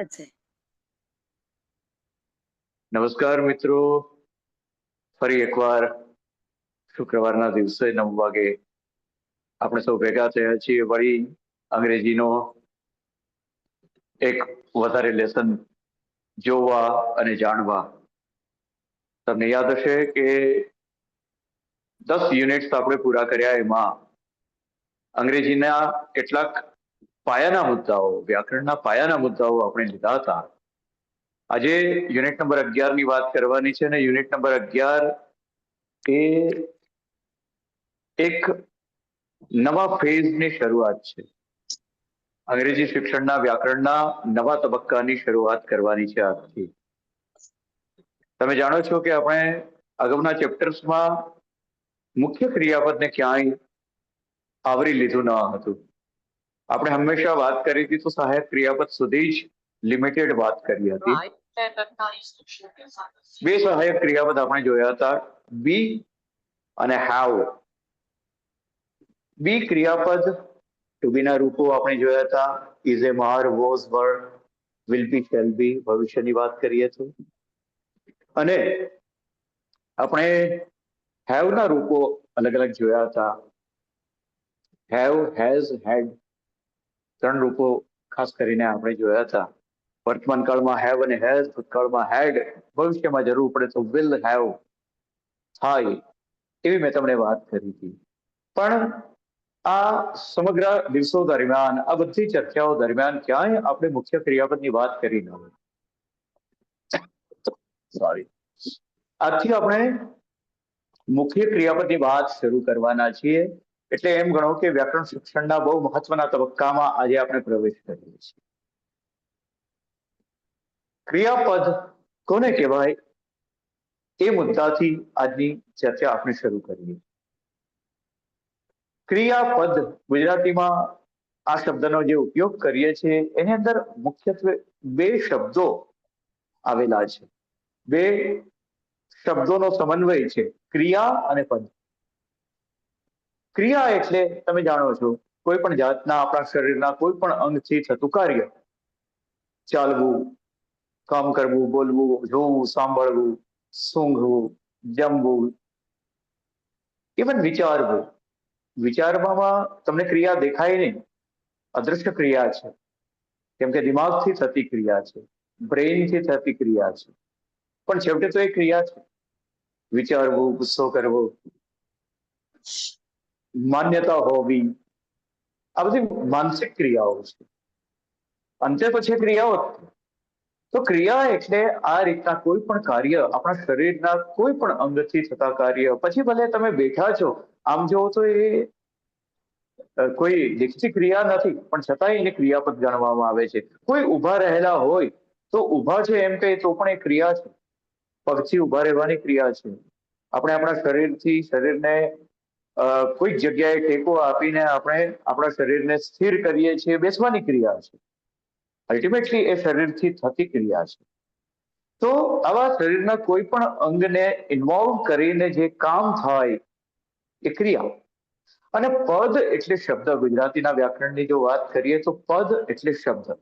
આવે છે. નમસ્કાર મિત્રો, ફરી એકવાર શુક્રવારના દિવસે 9 વાગે આપણે સૌ ભેગા થયા છીએ. વળી અંગ્રેજીનો એક વધારે લેસન જોવા અને જાણવા. તમને યાદ હશે કે 10 યુનિટ્સ આપણે પૂરા કર્યા. એમાં અંગ્રેજીના કેટલાક પાયાના મુદ્દાઓ, વ્યાકરણના પાયાના મુદ્દાઓ આપણે લીધા હતા. આજે યુનિટ નંબર 11 ની વાત કરવાની છે, અને યુનિટ નંબર 11 એ એક નવા ફેઝની શરૂઆત છે. અંગ્રેજી શિક્ષણના વ્યાકરણના નવા તબક્કાની શરૂઆત કરવાની છે આજથી. તમે જાણો છો કે આપણે અગાઉના ચેપ્ટર્સમાં મુખ્ય ક્રિયાપદને ક્યાંય આવરી લીધું ન હતું. આપણે હંમેશા વાત કરી હતી તો સહાયક ક્રિયાપદ સુધી જ લિમિટેડ વાત કરી હતી. બે સહાયક ક્રિયાપદ આપણે જોયા હતા, બી અને હેવ. બી ક્રિયાપદ ટુ બી ના રૂપો આપણે જોયા હતા, is a, are, was, were, will be, shall be, ભવિષ્યની વાત કરીએ છીએ. અને આપણે હેવ ના રૂપો અલગ અલગ જોયા હતા. હેવ, હેઝ, હેડ, 3 રૂપો ખાસ કરીને આપણે જોયા હતા. વર્તમાન કાળમાં હેવ અને હેઝ, ભૂતકાળમાં હેડ, ભવિષ્યમાં જરૂર પડે તો વિલ હેવ થાય, એવી મેં તમને વાત કરી હતી. પણ આ સમગ્ર દિવસો દરમિયાન, આ બધી ચર્ચાઓ દરમિયાન ક્યાંય આપણે મુખ્ય ક્રિયાપદની વાત કરી ન હોય. સોરી. આજથી આપણે મુખ્ય ક્રિયાપદની વાત શરૂ કરવાના છીએ. એટલે એમ ગણો કે વ્યાકરણ શિક્ષણના બહુ મહત્વના તબક્કામાં આજે આપણે પ્રવેશ કરીએ છીએ. ક્રિયાપદ કોને કહેવાય એ મુદ્દાથી આજની ચર્ચા આપણે શરૂ કરીએ. ક્રિયાપદ ગુજરાતીમાં આ શબ્દનો જે ઉપયોગ કરીએ છીએ એની અંદર મુખ્યત્વે બે શબ્દો આવેલા છે. બે શબ્દોનો સમન્વય છે, ક્રિયા અને પદ. ક્રિયા એટલે તમે જાણો છો, કોઈ પણ જાતના આપણા શરીરના કોઈ પણ અંગથી થતું કાર્ય. ચાલવું, કામ કરવું, બોલવું, જોવું, સાંભળવું, સૂંઘવું, જમવું, ઇવન વિચારવું. વિચારવામાં તમને ક્રિયા દેખાય નહીં, અદ્રશ્ય ક્રિયા છે. કેમ કે દિમાગથી થતી ક્રિયા છે, બ્રેઇનથી થતી ક્રિયા છે. પણ છેવટે તો એ ક્રિયા છે. વિચારવું, ગુસ્સો કરવો, માન્યતા હોવી, આ બધી માનસિક ક્રિયાઓ છે. અંતે તો છે ક્રિયાઓ. તો ક્રિયા એટલે આ રીતના કોઈ પણ કાર્ય, આપણા શરીરના કોઈ પણ અંગથી થતા કાર્ય. પછી ભલે તમે બેઠા છો, આમ જોવો તો એ કોઈ દેખતી ક્રિયા નથી, પણ છતાંય એને ક્રિયાપદ ગણવામાં આવે છે. કોઈ ઊભા રહેલા હોય તો ઊભા છે એમ કહે તો પણ એ ક્રિયા છે. પગથી ઊભા રહેવાની ક્રિયા છે. આપણે આપણા શરીરથી શરીરને કોઈક જગ્યાએ ટેકો આપીને આપણે આપણા શરીરને સ્થિર કરીએ છીએ, બેસવાની ક્રિયા છે. અલ્ટિમેટલી એ શરીરથી થતી ક્રિયા છે. તો આવા શરીરના કોઈ પણ અંગને ઇન્વોલ્વ કરીને જે કામ થાય એ ક્રિયા. અને પદ એટલે શબ્દ. ગુજરાતીના વ્યાકરણની જો વાત કરીએ તો પદ એટલે શબ્દ.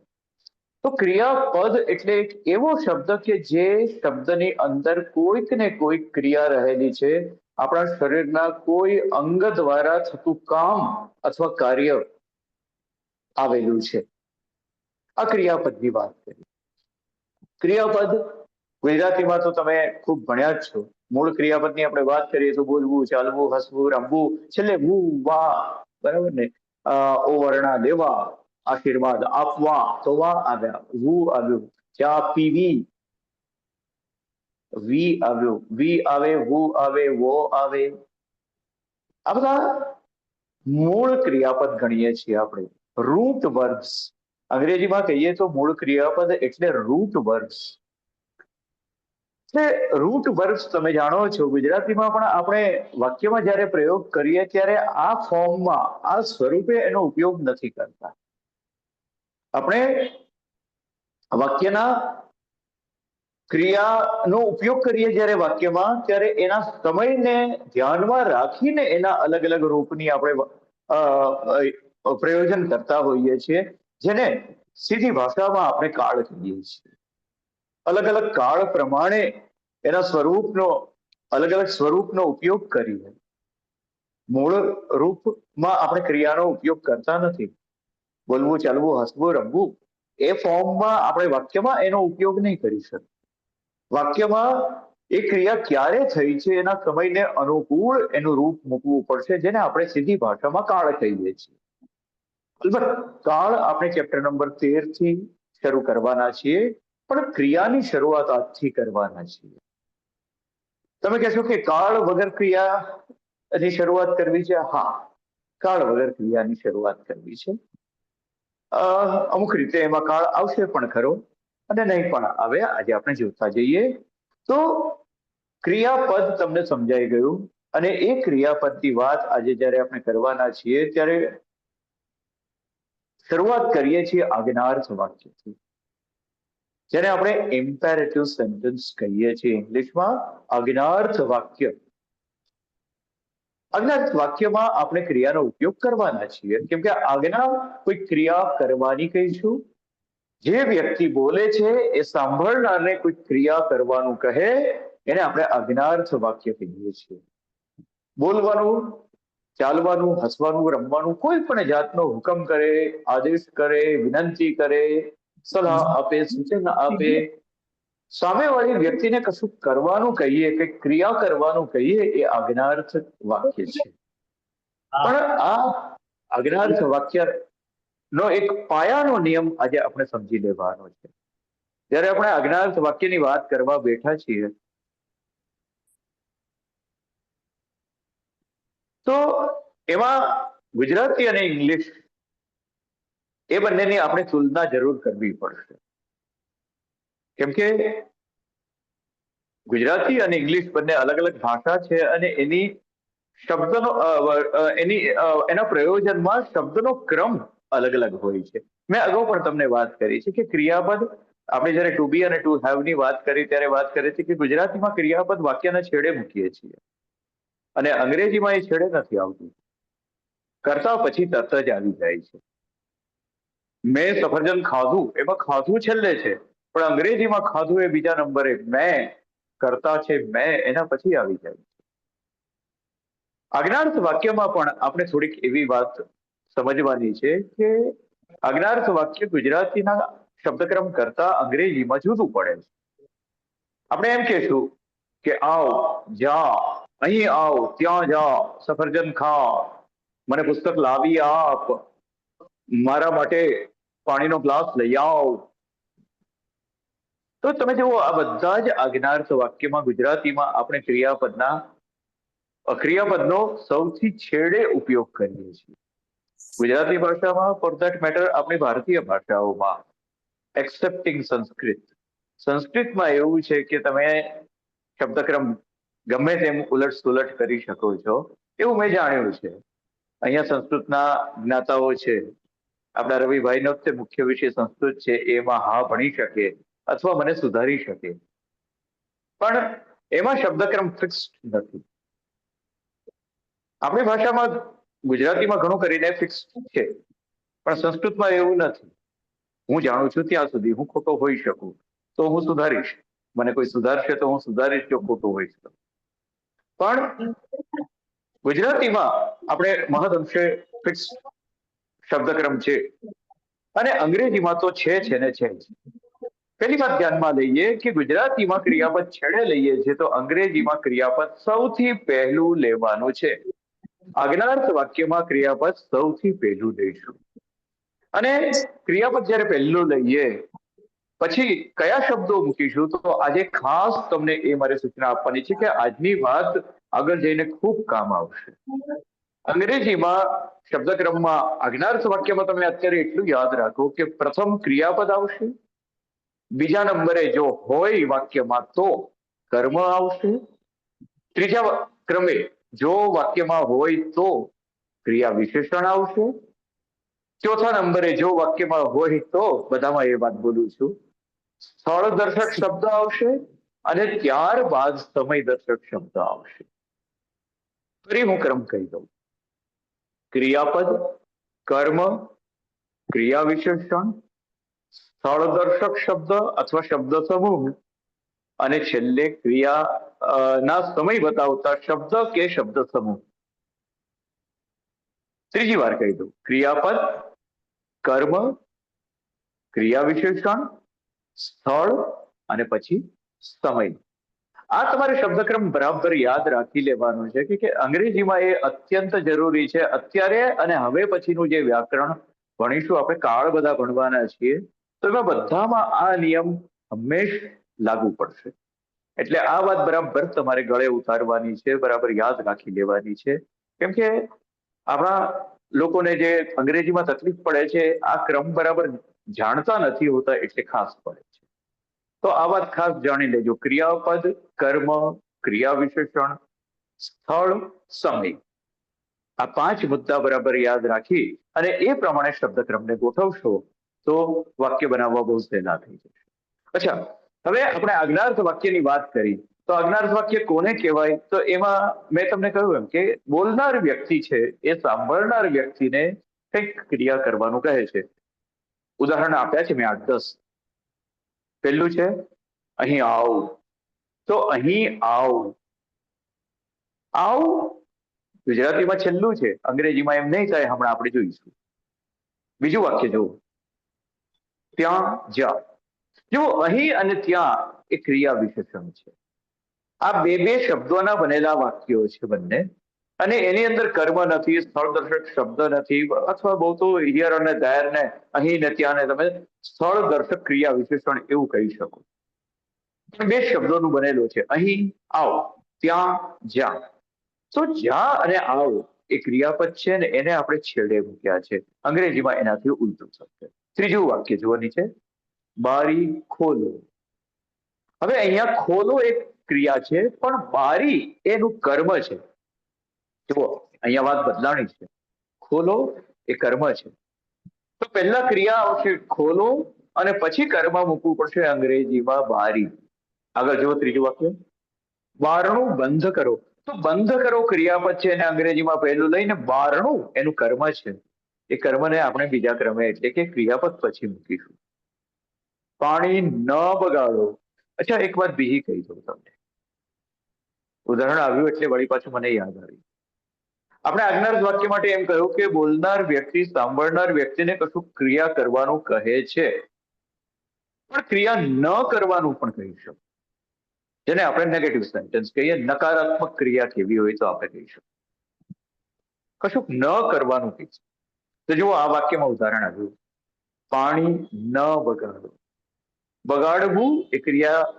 તો ક્રિયાપદ એટલે એક એવો શબ્દ કે જે શબ્દની અંદર કોઈક ને કોઈક ક્રિયા રહેલી છે, આપણા શરીરના કોઈ અંગ દ્વારા થતું કામ અથવા કાર્ય આવેલું છે. આ ક્રિયાપદની વાત કરી. ક્રિયાપદ ગુજરાતીમાં તો તમે ખૂબ ભણ્યા જ છો. મૂળ ક્રિયાપદની આપણે વાત કરીએ તો બોલવું, ચાલવું, હસવું, રમવું, છેલ્લે હું, વા, બરાબર ને, ઓવરણા લેવા, આશીર્વાદ આપવા, તો વા આવ્યા, હું આવ્યું, ચા પીવી, વી આવ્યો, વી આવે, હું આવે, વો આવે. આ બધા મૂળ ક્રિયાપદ ગણીએ છીએ આપણે. રૂટ વર્બ્સ અંગ્રેજીમાં કહીએ તો મૂળ ક્રિયાપદ એટલે રૂટ વર્બ્સ. રૂટ વર્બ્સ તમે જાણો છો, ગુજરાતીમાં પણ આપણે વાક્યમાં જ્યારે પ્રયોગ કરીએ ત્યારે આ ફોર્મમાં, આ સ્વરૂપે એનો ઉપયોગ નથી કરતા. આપણે વાક્યના ક્રિયાનો ઉપયોગ કરીએ જ્યારે વાક્યમાં, ત્યારે એના સમયને ધ્યાનમાં રાખીને એના અલગ અલગ રૂપની આપણે પ્રયોજન કરતા હોઈએ છીએ, જેને સીધી ભાષામાં આપણે કાળ કહીએ છીએ. અલગ અલગ કાળ પ્રમાણે એના સ્વરૂપનો અલગ અલગ સ્વરૂપનો ઉપયોગ કરીએ. મૂળ રૂપમાં આપણે ક્રિયાનો ઉપયોગ કરતા નથી. બોલવું, ચાલવું, હસવું, રમવું એ ફોર્મમાં આપણે વાક્યમાં એનો ઉપયોગ નહીં કરી શકીએ. વાક્યમાં એ ક્રિયા ક્યારે થઈ છે એના સમયને અનુકૂળ એનું રૂપ મૂકવું પડશે, જેને આપણે સીધી ભાષામાં કાળ કહીએ છીએ. અલબત્ત કાળ આપણે ચેપ્ટર નંબર 13 થી શરૂ કરવાના છીએ, પણ ક્રિયાની શરૂઆત આજથી કરવાના છીએ. તમે કહેશો કે કાળ વગર ક્રિયાની શરૂઆત કરવી છે. હા, કાળ વગર ક્રિયાની શરૂઆત કરવી છે. અમુક રીતે એમાં કાળ આવશે પણ ખરો અને નહીં પણ આવે. આજે આપણે જોતા જઈએ તો ક્રિયાપદ તમને સમજાઈ ગયું, અને એ ક્રિયાપદની વાત આજે જ્યારે આપણે કરવાના છીએ ત્યારે શરૂઆત કરીએ છીએ આજ્ઞાર્થ વાક્યથી, જેને આપણે ઇમ્પેરેટિવ સેન્ટેન્સ કહીએ છીએ ઇંગ્લિશમાં. આજ્ઞાર્થ વાક્ય. આજ્ઞાર્થ વાક્યમાં આપણે ક્રિયાનો ઉપયોગ કરવાના છીએ, કેમ કે આજ્ઞા કોઈ ક્રિયા કરવાની કહીશું. જે વ્યક્તિ બોલે છે એ સાંભળનારને કોઈ ક્રિયા કરવાનું કહે એને આપણે આજ્ઞાર્થ વાક્ય કહીએ છીએ. બોલવાનું, ચાલવાનું, હસવાનું, રમવાનું, કોઈ પણ જાતનો હુકમ કરે, આદેશ કરે, વિનંતી કરે, સલાહ આપે, સૂચન આપે, સામેવાળી વ્યક્તિને કશું કરવાનું કહીએ કે ક્રિયા કરવાનું કહીએ, એ આજ્ઞાર્થ વાક્ય છે. પણ આ આજ્ઞાર્થ વાક્ય નો એક પાયાનો નિયમ આજે આપણે સમજી લેવાનો છે. જ્યારે આપણે આજ્ઞાર્થ વાક્યની વાત કરવા બેઠા છીએ તો એમાં ગુજરાતી અને ઇંગ્લિશ એ બંનેની આપણે તુલના જરૂર કરવી પડશે, કેમ કે ગુજરાતી અને ઇંગ્લિશ બંને અલગ અલગ ભાષા છે અને એની શબ્દનો એના પ્રયોજનમાં શબ્દનો ક્રમ અલગ અલગ હોય છે. મેં અગાઉ પણ તમને વાત કરી છે કે ક્રિયાપદ આપણે જ્યારે ટુ બી અને ટુ હેવ ની વાત કરી ત્યારે વાત કરી છે કે ગુજરાતીમાં ક્રિયાપદ વાક્યના છેડે મૂકીએ છીએ અને અંગ્રેજીમાં એ છેડે નથી આવતું, કરતા પછી તરત જ આવી જાય છે. મેં સફરજન ખાધું, એમાં ખાધું છેલ્લે છે, પણ અંગ્રેજીમાં ખાધું એ બીજા નંબરે, મેં કરતા છે મેં એના પછી આવી જાય છે. આજ્ઞાર્થ વાક્યમાં પણ આપણે થોડીક એવી વાત સમજવાની છે કે આજ્ઞાર્થ વાક્ય ગુજરાતીના શબ્દક્રમ કરતા અંગ્રેજીમાં જુદું પડે છે. આપણે એમ કહેશું કે આવ, જા, અહીં આવ, ત્યાં જા, સફરજન ખા, મને પુસ્તક લાવી આપ, મારા માટે પાણીનો ગ્લાસ લઈ આવ. તો તમે જુઓ, આ બધા જ આજ્ઞાર્થ વાક્યમાં ગુજરાતીમાં આપણે ક્રિયાપદનો સૌથી છેડે ઉપયોગ કરીએ છીએ. ગુજરાતી ભાષામાં, ફોર ધેટ મેટર આપણી ભારતીય ભાષાઓમાં, એક્સેપ્ટિંગ સંસ્કૃત, સંસ્કૃતમાં એવું છે કે તમે શબ્દક્રમ ગમે તેમ ઉલટ સુલટ કરી શકો છો, એવું મેં જાણ્યું છે. અહીંયા સંસ્કૃતના જ્ઞાતાઓ છે, આપણા રવિભાઈનો જ મુખ્ય વિષય સંસ્કૃત છે, એમાં હા ભણી શકે અથવા મને સુધારી શકે, પણ એમાં શબ્દક્રમ ફિક્સ નથી. આપણી ભાષામાં ગુજરાતીમાં ઘણું કરીને ફિક્સ છે, પણ સંસ્કૃતમાં એવું નથી. હું જાણું છું ત્યાં સુધી, હું ખોટો હોઈ શકું તો હું સુધારીશ, મને કોઈ સુધારશે તો હું સુધારીશ જો ખોટું હોઈશ તો. પણ ગુજરાતીમાં આપણે મહદઅંશે ફિક્સ શબ્દક્રમ છે, અને અંગ્રેજીમાં તો છે ને છે જ. પહેલી વાત ધ્યાનમાં લઈએ કે ગુજરાતીમાં ક્રિયાપદ છેડે લઈએ છીએ તો અંગ્રેજીમાં ક્રિયાપદ સૌથી પહેલું લેવાનું છે. આજ્ઞાર્થ વાક્યમાં ક્રિયાપદ સૌથી પહેલું લઈશું, અને ક્રિયાપદ જ્યારે પહેલું લઈએ પછી કયા શબ્દો મૂકીશું, તો આજે ખાસ તમને એ મારે સૂચના આપવાની છે કે આજની વાત આગળ જઈને ખૂબ કામ આવશે. અંગ્રેજીમાં શબ્દક્રમમાં આજ્ઞાર્થ વાક્યમાં તમે અત્યારે એટલું યાદ રાખો કે પ્રથમ ક્રિયાપદ આવશે, બીજા નંબરે જો હોય વાક્યમાં તો કર્મ આવશે, ત્રીજા ક્રમે જો વાક્યમાં હોય તો ક્રિયા વિશેષણ આવશે, ચોથા નંબરે જો વાક્યમાં હોય તો, બધામાં એ વાત બોલું છું, સ્થળ દર્શક શબ્દ આવશે, અને ત્યારબાદ સમય દર્શક શબ્દ આવશે. ફરી હું ક્રમ કહી દઉં: ક્રિયાપદ, કર્મ, ક્રિયા વિશેષણ, સ્થળદર્શક શબ્દ અથવા શબ્દ સમૂહ, અને છેલ્લે ક્રિયા ના સમય બતાવતા શબ્દ કે શબ્દ સમૂહ. ત્રીજી વાર કહી દઉં: ક્રિયાપદ, કર્મ, ક્રિયા વિશેષણ, સ્થળ અને પછી સમય. આ તમારે શબ્દક્રમ બરાબર યાદ રાખી લેવાનું છે કે અંગ્રેજીમાં એ અત્યંત જરૂરી છે. અત્યારે અને હવે પછીનું જે વ્યાકરણ ભણીશું, આપણે કાળ બધા ભણવાના છીએ, તો એમાં બધામાં આ નિયમ હંમેશ લાગુ પડશે. એટલે આ વાત બરાબર તમારે ગળે ઉતારવાની છે, બરાબર યાદ રાખી લેવાની છે. કેમ કે આપણા લોકોને જે અંગ્રેજીમાં તકલીફ પડે છે, આ ક્રમ બરાબર જાણતા નથી હોતા, એટલે ખાસ પડે છે. તો આ વાત ખાસ જાણી લેજો: ક્રિયાપદ, કર્મ, ક્રિયા વિશેષણ, સ્થળ, સમય. આ 5 મુદ્દા બરાબર યાદ રાખી અને એ પ્રમાણે શબ્દક્રમને ગોઠવશો તો વાક્ય બનાવવા બહુ સહેલા થઈ જશે. અચ્છા, હવે આપણે આજ્ઞાર્થ વાક્યની વાત કરી, તો આજ્ઞાર્થ વાક્ય કોને કહેવાય? તો એમાં મેં તમને કહ્યું એમ કે બોલનાર વ્યક્તિ છે એ સાંભળનાર વ્યક્તિને કંઈક ક્રિયા કરવાનું કહે છે. ઉદાહરણ આપ્યા છે મેં 8-10. પહેલું છે અહીં આવ, તો અહીં આવ. આવ ગુજરાતીમાં છેલ્લું છે, અંગ્રેજીમાં એમ નહીં થાય, હમણાં આપણે જોઈશું. બીજું વાક્ય જુઓ: ત્યાં જા. જો અહીં અને ત્યાં એ ક્રિયા વિશેષણ છે. આ બે બે શબ્દોના બનેલા વાક્યો છે બંને, અને એની અંદર કર્મ નથી, સ્થળદર્શક શબ્દ નથી, અથવા બહુ તો હિયર અને ધેર ને અહીં ને ત્યાં ને તમે સ્થળદર્શક ક્રિયા વિશેષણ એવું કહી શકો. બે શબ્દોનું બનેલું છે, અહીં આવ, ત્યાં જા. તો જા અને આવ એ ક્રિયાપદ છે ને એને આપણે છેડે મૂક્યા છે. અંગ્રેજીમાં એનાથી ઉલટું થશે. ત્રીજું વાક્ય જુઓ નીચે: બારી ખોલો. હવે અહીંયા ખોલો એક ક્રિયા છે, પણ બારી એનું કર્મ છે. જુઓ, અહીંયા વાત બદલાણી છે. ખોલો એ કર્મ છે, તો પહેલા ક્રિયા આવશે ખોલો, અને પછી કર્મ મૂકવું પડશે અંગ્રેજીમાં બારી. આગળ જુઓ ત્રીજું વાક્ય: બારણું બંધ કરો. તો બંધ કરો ક્રિયાપદ છે, અને અંગ્રેજીમાં પહેલું લઈને બારણું એનું કર્મ છે. એ કર્મને આપણે બીજા ક્રમે એટલે કે ક્રિયાપદ પછી મૂકીશું. પાણી ન બગાડો. અચ્છા, એક વાત બીજી કહી દઉં તમને. ઉદાહરણ આવ્યું એટલે વળી પાછું મને યાદ આવ્યું. આપણે આજ્ઞાર્થ વાક્ય માટે એમ કહ્યું કે બોલનાર વ્યક્તિ સાંભળનાર વ્યક્તિને કશું ક્રિયા કરવાનું કહે છે, પણ ક્રિયા ન કરવાનું પણ કહી શકું, જેને આપણે નેગેટિવ સેન્ટેન્સ કહીએ. નકારાત્મક ક્રિયા કેવી હોય તો આપણે કહીશું કશુંક ન કરવાનું કહી. તો જુઓ, આ વાક્યમાં ઉદાહરણ આવ્યું: પાણી ન બગાડો. બગાડવું એ ક્રિયા,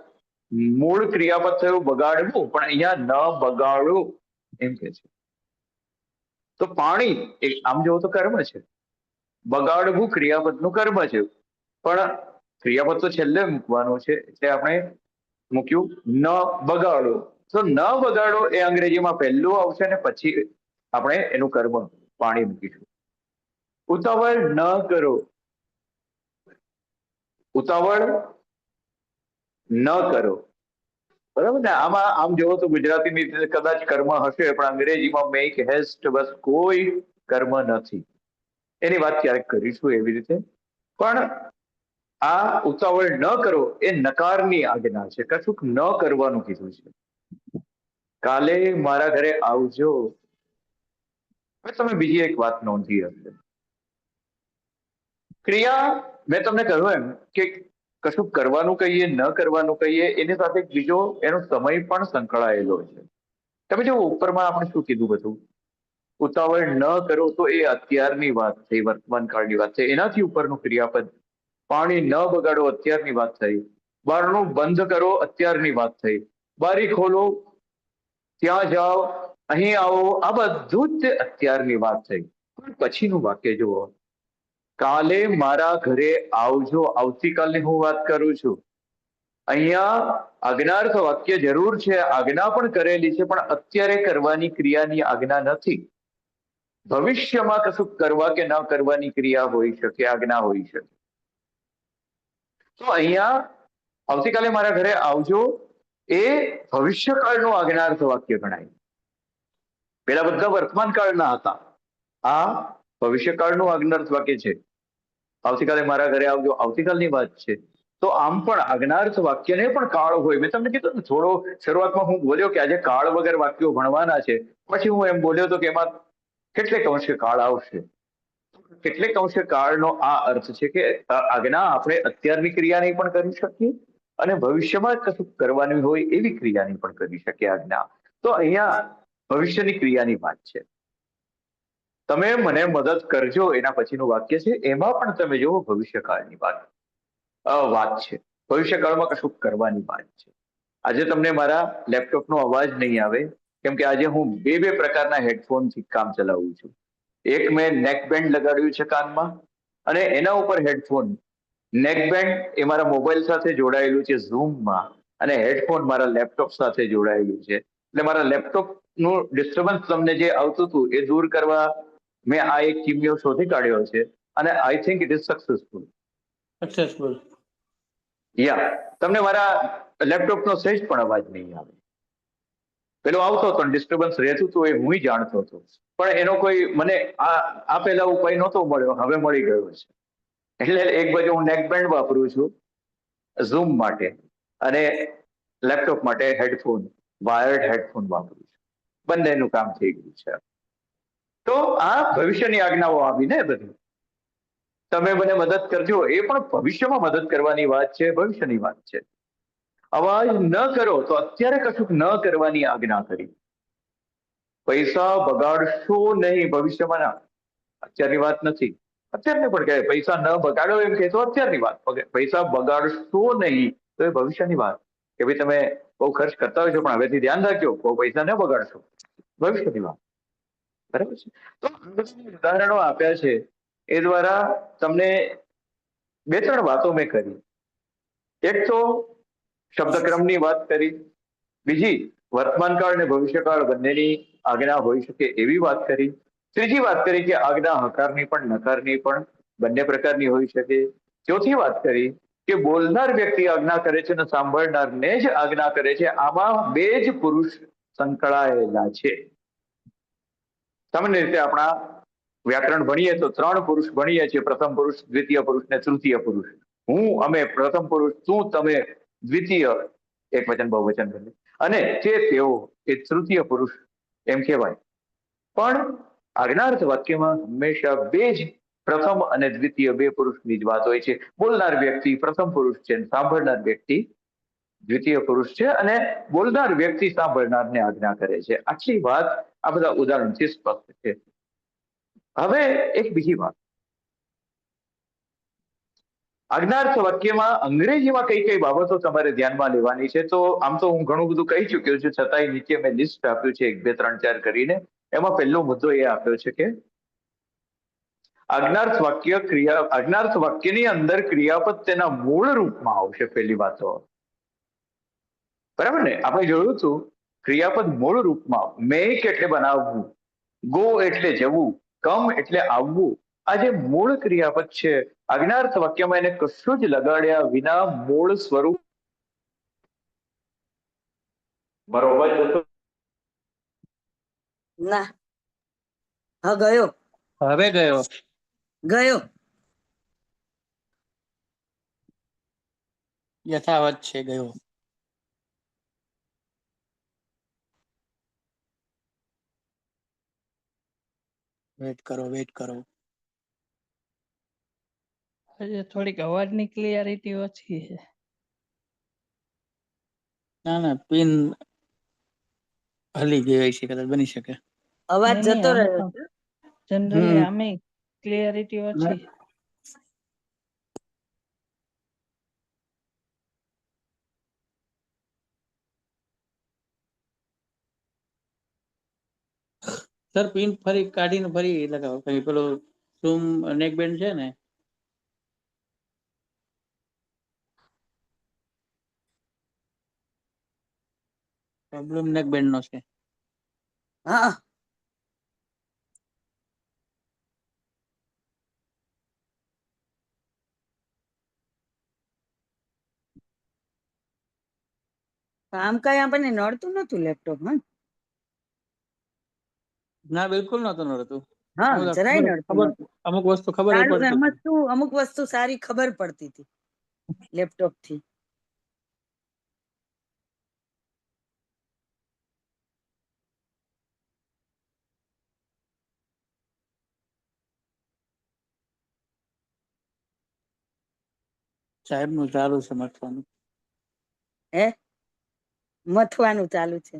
મૂળ ક્રિયાપદ થયું બગાડવું, પણ અહીંયા ન બગાડો એમ કે છે. તો પાણી એ આમ જોવો તો કર્મ છે, બગાડવું ક્રિયાપદનું કર્મ છે, પણ ક્રિયાપદ તો છેલ્લે મૂકવાનું છે, એટલે આપણે મૂક્યું ન બગાડો. તો ન બગાડો એ અંગ્રેજીમાં પહેલું આવશે ને પછી આપણે એનું કર્મ પાણી મૂકીશું. ઉતાવળ ન કરો. ઉતાવળ ન કરો, બરાબર ને? આમાં આમ જોવો તો ગુજરાતીની રીતે કદાચ કર્મ હશે, પણ અંગ્રેજીમાં મેક હેસ્ટ, બસ કોઈ કર્મ નથી. એની વાત ક્યારેક કરીશું એવી રીતે. પણ આ ઉતાવળ ન કરો એ નકારની આજ્ઞા છે, કશુંક ન કરવાનું કીધું છે. કાલે મારા ઘરે આવજો. હવે તમે બીજી એક વાત નોંધી હશે. ક્રિયા મેં તમને કહ્યું એમ કે કશું કરવાનું કહીએ, ન કરવાનું કહીએ, એની સાથે બીજો એનો સમય પણ સંકળાયેલો છે. તમે જો ઉપરમાં આપણે શું કીધું બધું, ઉતાવળ ન કરો તો એ અત્યારની વાત થઈ, વર્તમાન કાળની વાત થઈ. એનાથી ઉપરનું ક્રિયાપદ પાણી ન બગાડો અત્યારની વાત થઈ, બારણું બંધ કરો અત્યારની વાત થઈ, બારી ખોલો, ત્યાં જાઓ, અહીં આવો, આ બધું જ અત્યારની વાત થઈ. પણ પછીનું વાક્ય જુઓ: કાલે મારા ઘરે આવજો. આવતીકાલની હું વાત કરું છું. અહીંયા આજ્ઞાર્થ વાક્ય જરૂર છે, આજ્ઞા પણ કરેલી છે, પણ અત્યારે કરવાની ક્રિયાની આજ્ઞા નથી. ભવિષ્યમાં કશું કરવા કે ન કરવાની ક્રિયા હોઈ શકે, આજ્ઞા હોઈ શકે. તો અહીંયા આવતીકાલે મારા ઘરે આવજો એ ભવિષ્યકાળનું આજ્ઞાર્થ વાક્ય ગણાય. પેલા બધા વર્તમાન કાળના હતા, આ ભવિષ્યકાળનું આજ્ઞાર્થ વાક્ય છે. આવતીકાલે મારા ઘરે આવજો, આવતીકાલની વાત છે. તો આમ પણ આજ્ઞાર્થ વાક્યને પણ કાળ હોય. મેં તમને કીધું ને, થોડો શરૂઆતમાં હું બોલ્યો કે આજે કાળ વગર વાક્યો ભણવાના છે. પછી હું એમ બોલ્યો તો કે એમાં કેટલેક અંશે કાળ આવશે. કેટલેક અંશે કાળનો આ અર્થ છે કે આજ્ઞા આપણે અત્યારની ક્રિયાની પણ કરી શકીએ અને ભવિષ્યમાં કશું કરવાની હોય એવી ક્રિયાની પણ કરી શકીએ આજ્ઞા. તો અહીંયા ભવિષ્યની ક્રિયાની વાત છે. તમે મને મદદ કરજો એના પછીનું વાક્ય છે, એમાં પણ તમે જુઓ ભવિષ્યકાળની વાત છે. ભવિષ્યકાળમાં કશું કરવાની વાત છે. આજે તમને મારા લેપટોપનો અવાજ નહીં આવે, કેમ કે આજે હું બે પ્રકારના હેડફોનથી કામ ચલાવું છું. એક મેં નેકબેન્ડ લગાડ્યું છે કાનમાં, અને એના ઉપર હેડફોન. નેકબેન્ડ એ મારા મોબાઈલ સાથે જોડાયેલું છે ઝૂમમાં, અને હેડફોન મારા લેપટોપ સાથે જોડાયેલું છે. એટલે મારા લેપટોપનું ડિસ્ટર્બન્સ તમને જે આવતું હતું એ દૂર કરવા મેં આ એક કિમિયો શોધી કાઢ્યો છે, અને I think it is successful. Yeah તમને મારા લેપટોપનો સહેજ પણ અવાજ નહીં આવે. પેલો આવતો હતો, ડિસ્ટર્બન્સ રહેતું હતું, એ હું જાણતો હતો, પણ એનો કોઈ મને આ પહેલા ઉપાય નહોતો મળ્યો, હવે મળી ગયો છે. એટલે એક બાજુ હું નેકબેન્ડ વાપરું છું ઝૂમ માટે, અને લેપટોપ માટે હેડફોન, વાયર્ડ હેડફોન વાપરું છું. બંનેનું કામ થઈ ગયું છે. તો આ ભવિષ્યની આજ્ઞાઓ આવી ને બધી. તમે મને મદદ કરજો, એ પણ ભવિષ્યમાં મદદ કરવાની વાત છે, ભવિષ્યની વાત છે. અવાજ ન કરો તો અત્યારે કશું ન કરવાની આજ્ઞા કરી. પૈસા બગાડશો નહીં, ભવિષ્યમાં ના, અત્યારની વાત નથી. અત્યારને પણ કહે પૈસા ન બગાડો એમ કે તો અત્યારની વાત. પૈસા બગાડશો નહીં તો એ ભવિષ્યની વાત, કે ભાઈ તમે બહુ ખર્ચ કરતા હોય છો પણ હવેથી ધ્યાન રાખજો, બહુ પૈસા ન બગાડશો, ભવિષ્યની વાત. બરાબર છે. તો ઉદાહરણો આપ્યા છે, એ દ્વારા તમને બે ત્રણ વાતો મેં કરી. એક તો શબ્દક્રમની વાત કરી, બીજી વર્તમાનકાળ અને ભવિષ્યકાળ બંનેની આજ્ઞા હોઈ શકે એવી વાત કરી, ત્રીજી વાત કરી કે આજ્ઞા હકારની પણ નકારની પણ બંને પ્રકારની હોઈ શકે, ચોથી વાત કરી કે બોલનાર વ્યક્તિ આજ્ઞા કરે છે અને સાંભળનારને જ આજ્ઞા કરે છે. આમાં બે જ પુરુષ સંકળાયેલા છે. સામાન્ય રીતે આપણા વ્યાકરણ ભણીએ તો ત્રણ પુરુષ ભણીએ છીએ, પ્રથમ પુરુષ, દ્વિતીય પુરુષ ને તૃતીય પુરુષ. હું, અમે પ્રથમ પુરુષ, તું, તમે દ્વિતીય એક વચન બહુવચન બને, અને તે તેઓ એ તૃતીય પુરુષ એમ કહેવાય. પણ આજ્ઞાર્થ વાક્યમાં હંમેશા બે જ પ્રથમ અને દ્વિતીય બે પુરુષની જ વાત હોય છે. બોલનાર વ્યક્તિ પ્રથમ પુરુષ છે, સાંભળનાર વ્યક્તિ દ્વિતીય પુરુષ છે, અને બોલનાર વ્યક્તિ સાંભળનારને આજ્ઞા કરે છે. આટલી વાત આ બધા ઉદાહરણથી સ્પષ્ટ છે. હવે એક બીજી વાત, આજ્ઞાર્થ વાક્યમાં અંગ્રેજીમાં કઈ કઈ બાબતો તમારે ધ્યાનમાં લેવાની છે. તો આમ તો હું ઘણું બધું કહી ચુક્યો છું, છતાંય નીચે મેં લિસ્ટ આપ્યું છે 1 2 3 4 કરીને. એમાં પહેલો મુદ્દો એ આપ્યો છે કે આજ્ઞાર્થ વાક્યની અંદર ક્રિયાપદ તેના મૂળ રૂપમાં આવશે. પહેલી વાત તો બરાબર ને, આપણે જોયું હતું ક્રિયાપદ મૂળ રૂપમાં. મેક એટલે બનાવવું, ગો એટલે જવું, કમ એટલે આવવું. આ જે મૂળ ક્રિયાપદ છે આજ્ઞાર્થ વાક્યમાં, એને કશું જ લગાડ્યા વિના મૂળ સ્વરૂપ. બરોબર ના, હા ગયો, હવે ગયો. ગયો. યથાવત છે, ગયો. વેટ કરો, વેટ કરો. હજી થોડીક અવાજની ક્લિયરિટી ઓછી છે. ના ના, પિન હલી ગઈ હોય છે, કદાચ બની શકે. અવાજ નહીં, જતો આમ રહ્યો. તો જનરલી આમે ક્લિયરિટી ઓછી. સર પિન ફરી કાઢીને ફરી લગાવો, કઈ પેલો ઝૂમ નેક બેન્ડ છે ને, પ્રોબ્લેમ નેક બેન્ડ નો છે. હા, કામ કઈ આપણને નડતું નતું લેપટોપમાં. ના બિલકુલ નતું નડતું. હા બધા જરાય નડતું ખબર નહોતું. અમુક વસ્તુ ખબર સારું પડતી એમાં હતી. શું અમુક વસ્તુ સારી ખબર પડતી હતી લેપટોપ થી. સાહેબ નું ચાલુ છે મથવાનું. હે મથવાનું ચાલુ છે.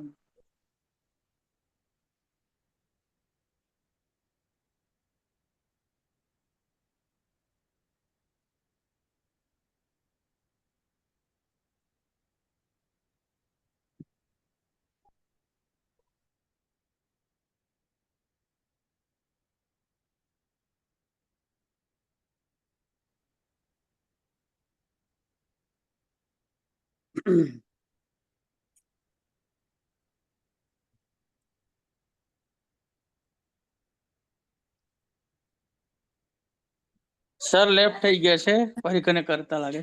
સર લેફ્ટ થઈ ગયા છે, ફરી કને કરતા લાગે.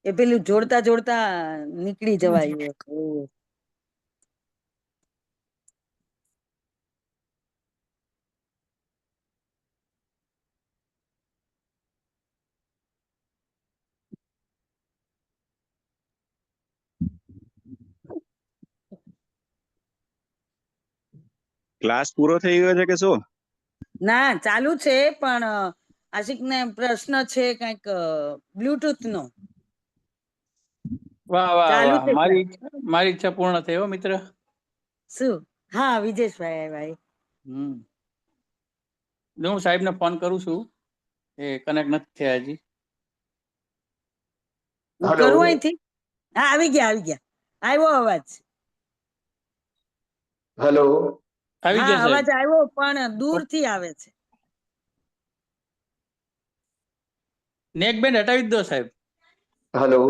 એ પેલું જોડતા જોડતા નીકળી જવાય એવું. ક્લાસ પૂરો થઈ ગયો છે કે શું? ના ચાલુ છે પણ આશિક ને પ્રશ્ન છે કઈક બ્લુટૂથ નો. વાહ વાહ ચાલુ વાહ, છે મારી class. મારી ઈચ્છા પૂર્ણ થઈ હો મિત્ર. શું? હા વિજેશભાઈ ભાઈ. હમ હું સાહેબ ને ફોન કરું છું, એ કનેક્ટ નથી થયા હજી. હું હલો કરું અહીંથી. હા આવી ગયા આવ્યો અવાજ. હલો આવી હા ગયા સાહેબ. અવાજ આવ્યો પણ દૂર થી આવે છે. નેક બેન્ડ હટાવી જ દો સાહેબ. હલો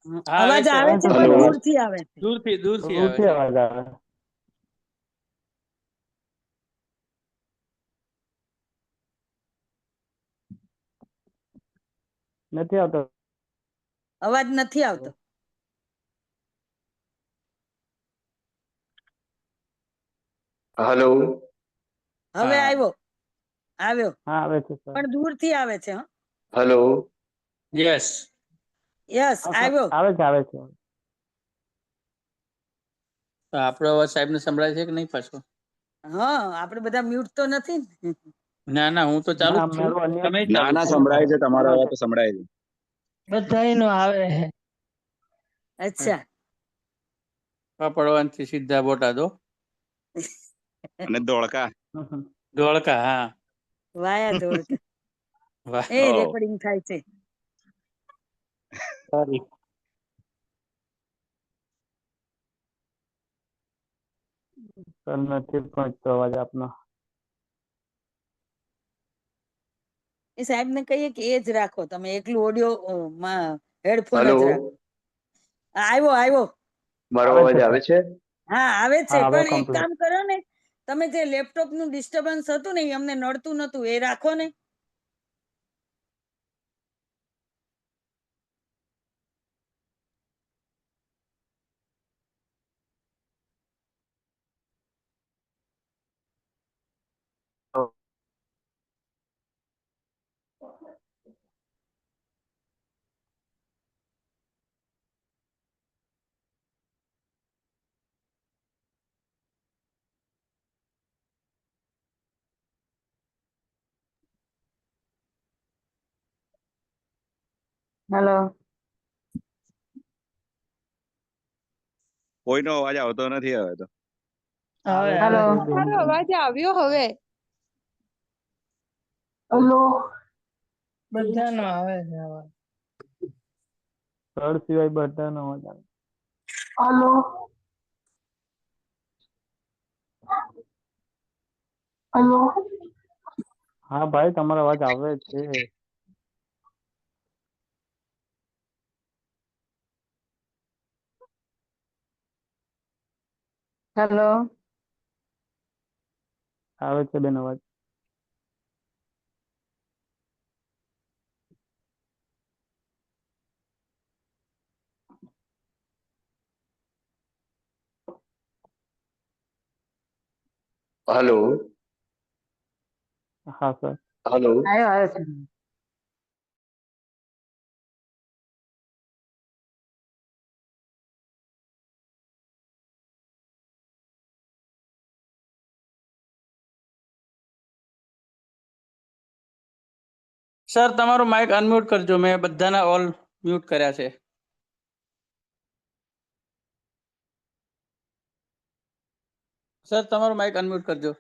હા અવાજ આવે છે હલો પણ દૂર થી આવે છે. દૂરથી આવે છે. અવાજ આવે. નથી આવતો. અવાજ નથી આવતો. હલો હવે હા આવ્યો હા આવે છે સર. પણ દૂર થી આવે છે. હા હલો યસ. યસ આવ્યો. આવે છે. આપણો અવાજ સાહેબ ને સંભળાય છે કે નહીં પાછો? હા આપડે બધા મ્યુટ તો નથી ને? ના ના, હું તો ચાલુ ના જ છું, મેરું અન્ય તમે ના ચાલુ ના, છો. સંભળાય છે, તમારો અવાજ તો સંભળાય છે. બધાયનો આવે છે. અચ્છા. પડવાનથી સીધા બોટાદો. અને ધોળકા. ધોળકા, હા. વાયા ધોળકા. વાહ. એ હો રેકોર્ડિંગ થાય છે. સોરી. સર નથી પહોંચતો અવાજ આપનો. એ સાહેબ ને કહીએ કે એ જ રાખો, તમે એકલું ઓડિયો માં હેડફોન હલો જ રાખો. આવ્યો. મારો આવે અવાજ છે આવે સર. છે? હા આવે છે હા હવે પણ એક કમ્પ્લીટ. કામ કરો ને, તમે જે લેપટોપ નું ડિસ્ટર્બન્સ હતું ને એ અમને નડતું નતું, એ રાખો ને. હેલો. કોઈનો અવાજ આવતો નથી હવે તો. હવે આવે આવે. છે તમારો અવાજ આવ્યો હવે. હેલો. બધાનો આવે છે અવાજ. સર સિવાય બધાનો અવાજ આવે. હેલો. હેલો. હા ભાઈ તમારો અવાજ આવે છે. હેલો. આવે છે બેન અવાજ. હલો. હા સર. હલો. આવ્યો છે. સર તમારું માઇક અનમ્યુટ કરજો, મેં બધાના ઓલ મ્યુટ કર્યા છે. સર તમારું માઇક અનમ્યુટ કરજો.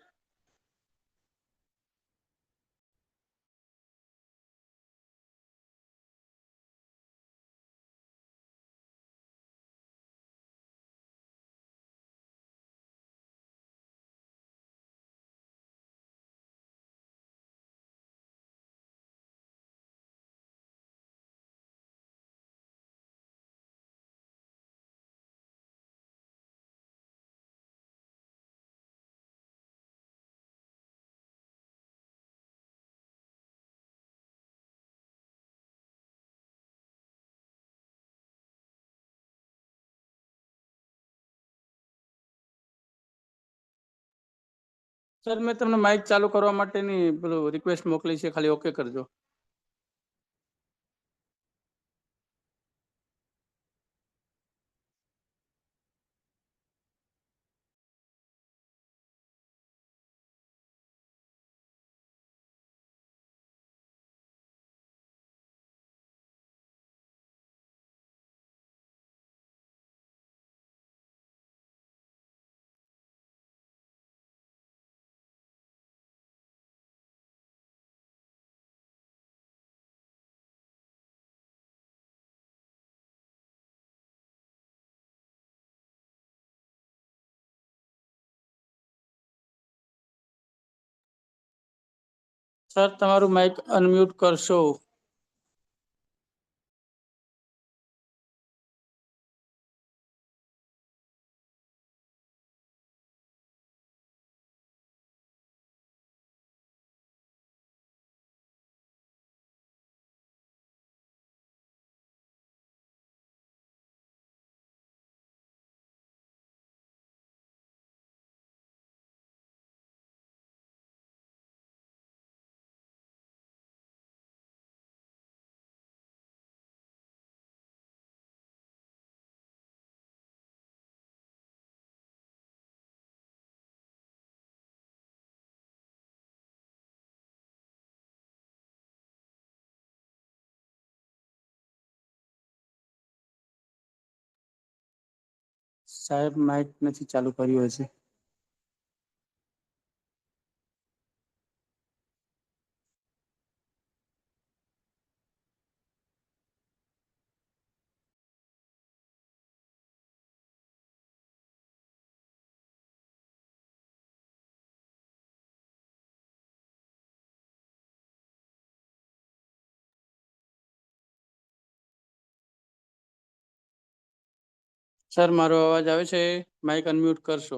સર મેં તમને માઇક ચાલુ કરવા માટેની પેલું રિક્વેસ્ટ મોકલી છે, ખાલી ઓકે કરજો. સર તમારું માઇક અનમ્યુટ કરશો. સાહેબ માઇક નથી ચાલુ કર્યું હશે. સર મારો અવાજ આવે છે? માઇક અનમ્યુટ કરશો.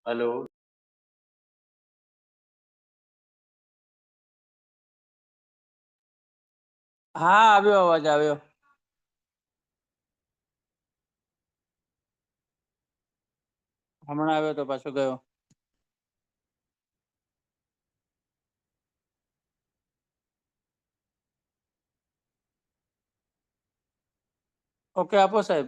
હલો. હા આવ્યો, અવાજ આવ્યો. હમણાં આવ્યો તો પાછો ગયો. ઓકે આપો સાહેબ.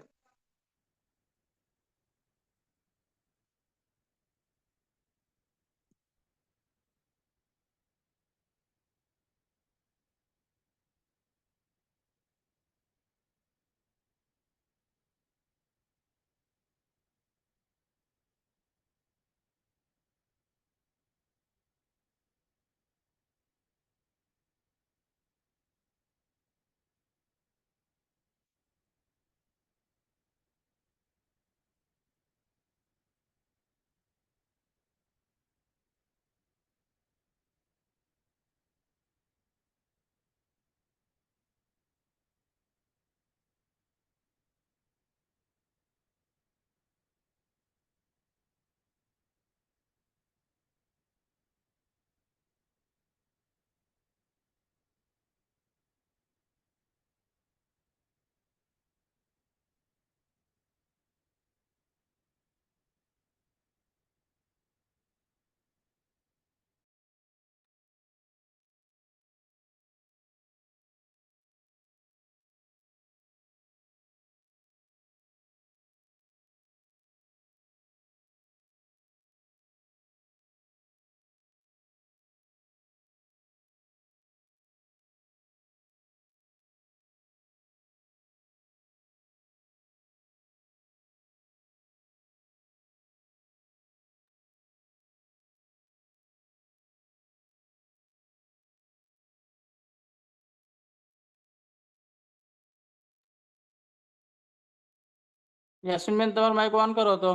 યાસીનબેન તમારો માઇક ઓન કરો તો.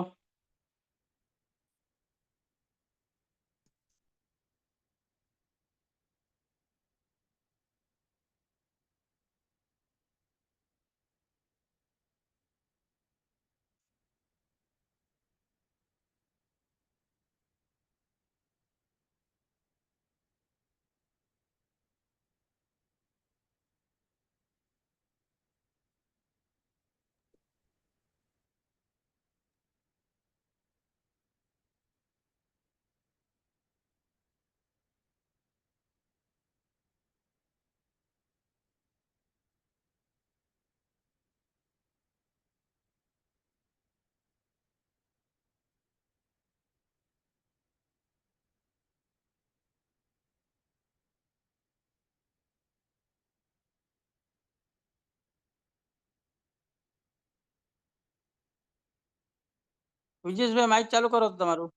વિજેશભાઈ માઇક ચાલુ કરો તો તમારું.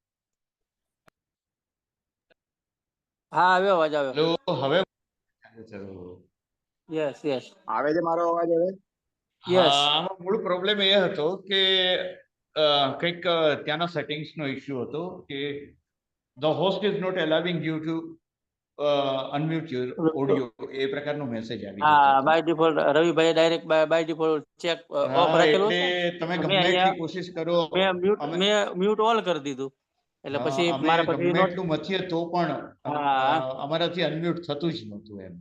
હા આવ્યો અવાજ આવ્યો. હવે યસ યસ આવે છે મારો અવાજ હવે? યસ. આમાં મૂળ પ્રોબ્લેમ એ હતો કે કંઈક ત્યાંના સેટિંગ્સ નો ઇશ્યુ હતો કે the host is not allowing you to unmute your audio, એ પ્રકારનો મેસેજ આવી હા જતો હતો. બાય ડિફોલ્ટ રવિભાઈ direct by default check off હા, રાખેલું એટલે છે. તમે મેં ગમે અહીંયા એટલી કોશિશ કરો, મેં મ્યુટ ઓલ કરી દીધું એટલે પછી અમે મારા પછી ગમે નોટ. એટલું મથીએ તો પણ હા અમારાથી અનમ્યુટ થતું જ નહોતું એમ.